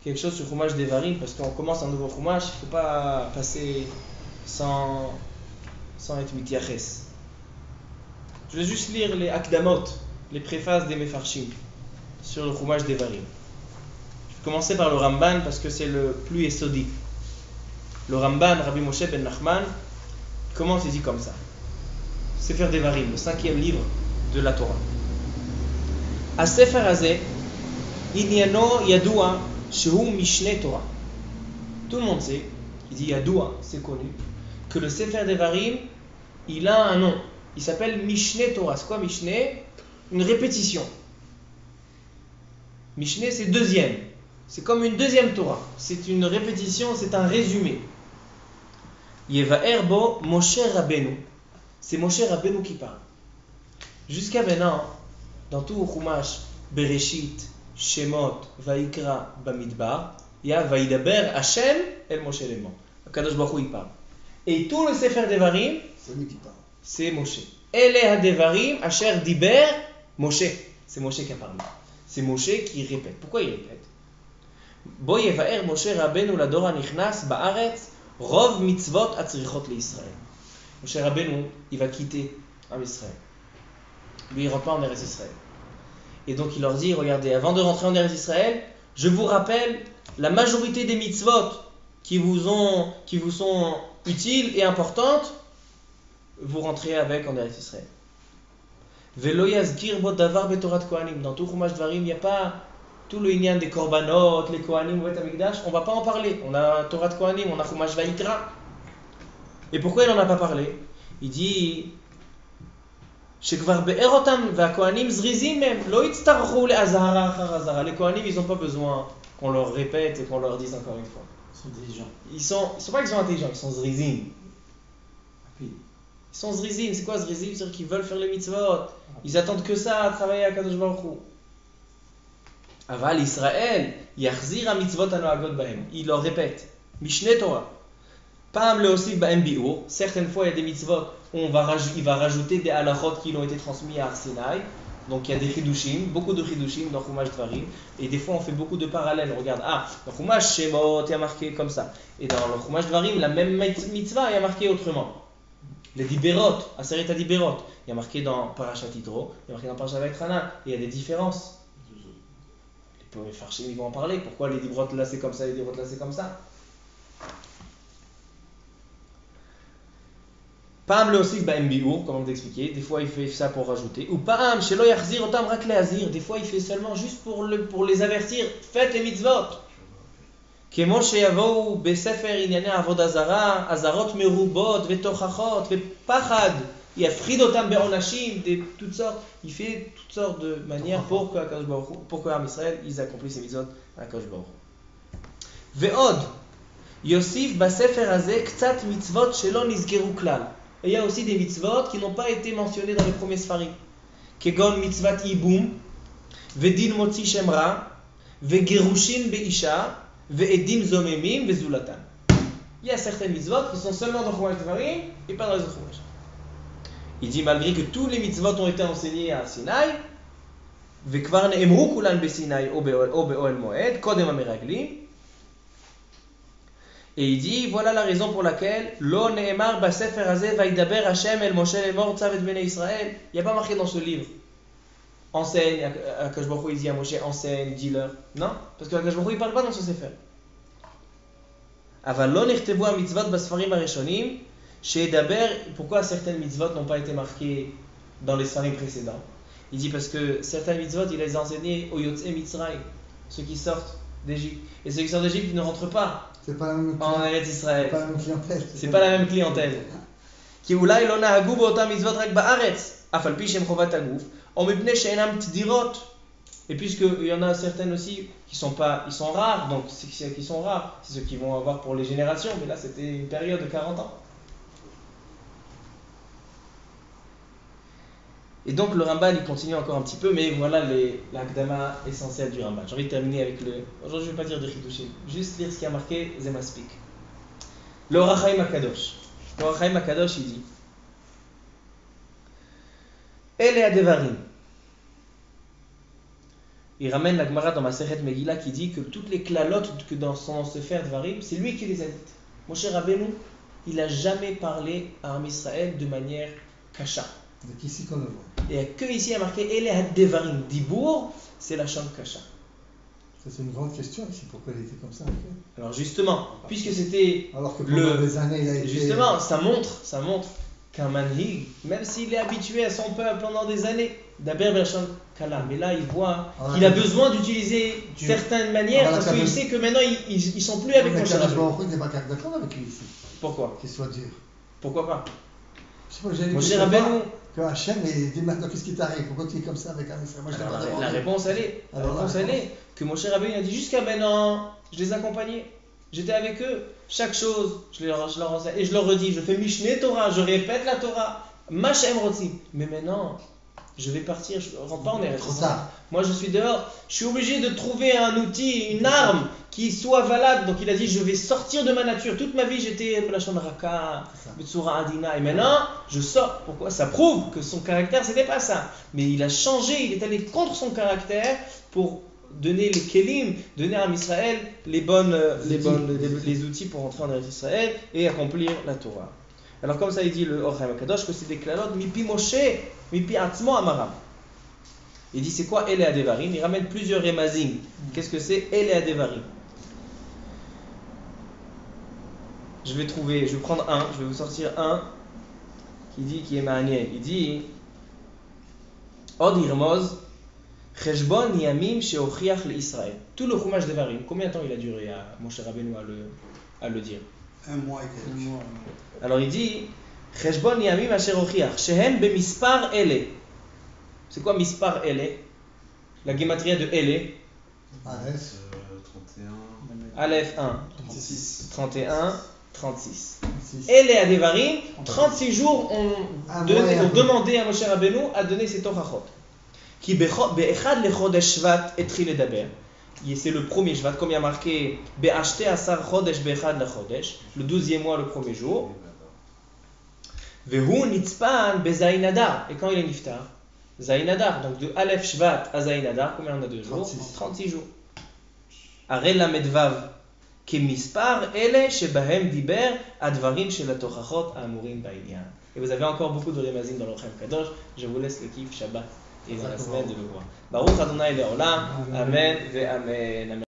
quelque chose sur Chumash Devarim, parce qu'on commence un nouveau Chumash, il ne faut pas passer sans être mitiaches. Je vais juste lire les Akdamot, les préfaces des Mefarshim sur le Chumash Devarim. Je vais commencer par le Ramban parce que c'est le plus essodi. Le Ramban, Rabbi Moshe ben Nachman, commence et dit comme ça. Sefer Devarim, le 5e livre de la Torah. A Sefer Hazeh, Inyano Yadoua, Shehu Mishne Torah. Tout le monde sait, il dit Yadoua, c'est connu, que le Sefer Devarim, il a un nom. Il s'appelle Mishne Torah. C'est quoi Mishne? Une répétition. Mishne, c'est deuxième. C'est comme une deuxième Torah. C'est une répétition, c'est un résumé. Yeva Erbo Moshe Rabbeinu. C'est Moshe Rabbeinu qui parle. Jusqu'à maintenant, dans tout Chumash, Bereshit, Shemot, Vaikra, Bamidbar, il y a Vaidaber Hashem El Moshe Lemo. Kadosh Baruch Hu il parle. Et tout le Sefer Devarim, C'est lui qui parle. c'est Moshe. Ele HaDevarim Asher Diber Moshe. C'est Moshe qui a parlé. C'est Moshe qui répète. Pourquoi il répète? Bo yevaer Moshe Rabbeinu lador hanichnas ba'aretz rov mitzvot atzrichot leIsraël. Moshe Rabbeinu, il va quitter Am Israël. Lui, il rentre pas en Eretz Israël. Et donc il leur dit, regardez, avant de rentrer en Eretz Israël, je vous rappelle la majorité des mitzvot qui vous sont utiles et importantes, vous rentrez avec en Eretz Israël. Velo yazkir bo davar betorat kohanim. Dans tout Chumash Dvarim, il n'y a pas tout le inyan des korbanot, les kohanim, ou et amigdash. On ne va pas en parler. On a Torah kohanim, on a Chumash Vaikra. Et pourquoi il n'en a pas parlé? Il dit שכבר באר אותם והכהנים זריזים מהם, לא יצטרכו לאזהרה אחר אזהרה. Les kohanim, ils n'ont pas besoin qu'on leur répète et qu'on leur dise encore une fois. Ils sont intelligents. Ils sont pas qu'ils sont intelligents, ils sont zrizim. Rapides. Ils sont zrizim. C'est quoi zrizim? C'est-à-dire qu'ils veulent faire les mitzvot. Ils attendent que ça à travailler à Kadosh Baruch Hu. Aval Israël, yachzir ha-mitzvot hanoagot bahem. Il leur répète. Mishneh Torah. Pam leosif bahem bi'ur. Certaines fois, il y a des mitzvot où il va rajouter des halachot qui ont été transmis à Har Sinaï. Donc il y a des chidushim, beaucoup de chidushim dans Chumash Dvarim. Et des fois, on fait beaucoup de parallèles. Regarde, dans Chumash Shemot, il y a marqué comme ça. Et dans le Chumash Dvarim, la même mitzvah, il y a marqué autrement. Les Diberot, Aseret HaDiberot, il y a marqué dans Parashat Yitro, il y a marqué dans Parashat Vayetchanan, et il y a des différences. Les Farshim, ils vont en parler. Pourquoi les Diberot là c'est comme ça, les Diberot là c'est comme ça? Pam le aussi ba'em bi'ur, comme on l'a expliqué, des fois il fait ça pour rajouter. Ou pam shelo yachzir otam rak le'azir, des fois il fait seulement juste pour les avertir, faites les mitzvot. כמו שיבואו בספר ענייני עבודה זרה, אזהרות מרובות ותוכחות ופחד, יפחיד אותם בעונשים, de toutes sortes, il fait toutes sortes de manières pour que Am Israël, ils accomplissent ces mitzvot à Akadosh Baruch Hu. ועוד, יוסיף בספר הזה קצת מצוות שלא נסגרו כלל. Et il y a aussi des mitzvot qui n'ont pas été mentionnés dans les premiers sfarim. כגון מצוות ייבום, ודין מוציא שם רע, וגירושין באישה, Ve'edim zomemim ve'zulatan. Il y a certaines mitzvot qui sont seulement dans Chumash Dvarim et pas dans les autres Chumash. Il dit malgré que tous les mitzvot ont été enseignés à Sinaï, ve'kvar ne'emru kulan beSinaï o be'oel moed, kodem hameraglim. Et il dit voilà la raison pour laquelle lo ne'emar ba'sefer hazeh va'idaber Hashem el Moshe lemor tzav et bnei Israël. Il n'y a pas marqué dans ce livre. Enseigne, Akadosh Baruch Hu il dit à Moshe, enseigne, dis-leur. Non, parce que Akadosh Baruch Hu il parle pas dans ce sefer. Aval lo nechtevu ha-mitzvot basfarim harishonim, she'edaber, pourquoi certaines mitzvot n'ont pas été marquées dans les sfarim précédents? Il dit parce que certaines mitzvot, il les a enseignées aux Yotzei Mitzrayim, ceux qui sortent d'Égypte. Et ceux qui sortent d'Égypte, ils ne rentrent pas C'est pas la même en Eretz Israël. C'est pas la même clientèle. C'est pas la même clientèle. Ki ulai lo nahagu b'otam mitzvot rak ba'aretz, af al pi shem chovat haguf. Et puisqu'il y en a certaines aussi qui sont pas, ils sont rares, donc qui sont rares, c'est ceux qui vont avoir pour les générations, mais là c'était une période de 40 ans. Et donc le Ramban il continue encore un petit peu, mais voilà l'Akdama essentielle du Ramban. J'ai envie de terminer avec le. Aujourd'hui je ne vais pas dire de Chidushim, juste lire ce qui a marqué Zemaspik. Le Or HaChaim HaKadosh. Le Or HaChaim HaKadosh il dit Ele Adevarim. Il ramène la Gemara dans Masechet Megillah qui dit que toutes les klalotes que dans son sefer Dvarim, c'est lui qui les a dites. Moshe Rabbeinu, il n'a jamais parlé à Am Israël de manière kasha. Donc ici qu'on le voit. Et que ici il y a marqué Ele Adevarim. Dibour, c'est la chambre kasha. Ça c'est une grande question ici, pourquoi il était comme ça. Okay. Alors justement, puisque c'était alors que pendant des années il a été. Justement, ça montre qu'un manhig, même s'il est habitué à son peuple pendant des années, d'Aber Bershon Kala, mais là il voit qu'il a besoin d'utiliser certaines manières parce qu'il sait que maintenant ils sont plus avec Moshe Rabbeinu. Il n'est pas d'accord avec lui ici. Pourquoi? Qu'il soit dur. Pourquoi pas? Moshe Rabbeinu. Que Hachem dit maintenant qu'est-ce qui t'arrive? Pourquoi tu es comme ça avec un Israël? La réponse elle est que Moshe Rabbeinu a dit jusqu'à maintenant je les accompagnais. J'étais avec eux, chaque chose, je leur enseigne, et je leur redis, je fais Mishneh Torah, je répète la Torah, Machem Rotzi. Mais maintenant, je vais partir, je rentre pas en Eretz Trop Israël. tard. Moi je suis dehors, je suis obligé de trouver un outil, une arme qui soit valable. Donc il a dit je vais sortir de ma nature. Toute ma vie j'étais Belashon Raka, Betsura Adina, et maintenant je sors. Pourquoi? Ça prouve que son caractère c'était pas ça. Mais il a changé, il est allé contre son caractère pour donner les kelim, donner à Israël les outils pour entrer en Eretz Israël et accomplir la Torah. Alors comme ça il dit le Or Chaim Kadosh que c'est des klalot mipi Moshe, mipi Atzmo Amaram. Il dit c'est quoi Ele Adevarim? Il ramène plusieurs remazim. Qu'est-ce que c'est Ele Adevarim? Je vais prendre un, je vais vous sortir un qui est manier. Il dit Od Irmoz Cheshbon Yamim Sheochiach l'Israël. Tout le Chumash Devarim, combien de temps il a duré à Moshe Rabbeinu à le dire? 1 mois et quelques. Alors il dit Cheshbon Yamim Asher Ochiach Shehem Bemispar Ele. C'est quoi Mispar Ele? La gematria de Ele. Aleph. 31. Aleph 1. 36. 31, 36. 6. Ele Adevarim, 36 jours Un ont mois et un peu. demandé à Moshe Rabbeinu à donner ses Torachot. Qui be'echad lechodesh shvat etril ledaber. C'est le premier Shvat, comme il y a marqué be'ashte asar chodesh be'echad lechodesh, le 12e mois, le premier jour. Vehu nitzpan be'zayin adar. Et quand il est niftar? Zayin adar. Donc de Aleph Shvat à Zayin adar, combien on a de jours? 36 jours. Arel la medvav kemispar ele shebahem diber advarim shel hatochachot amurim ba'inyan. Et vous avez encore beaucoup de remazim dans le Chaim Kadosh. Je vous laisse le kiff Shabbat et dans la semaine de le voir. Baruch Adonai Leolam. Amen ve amen.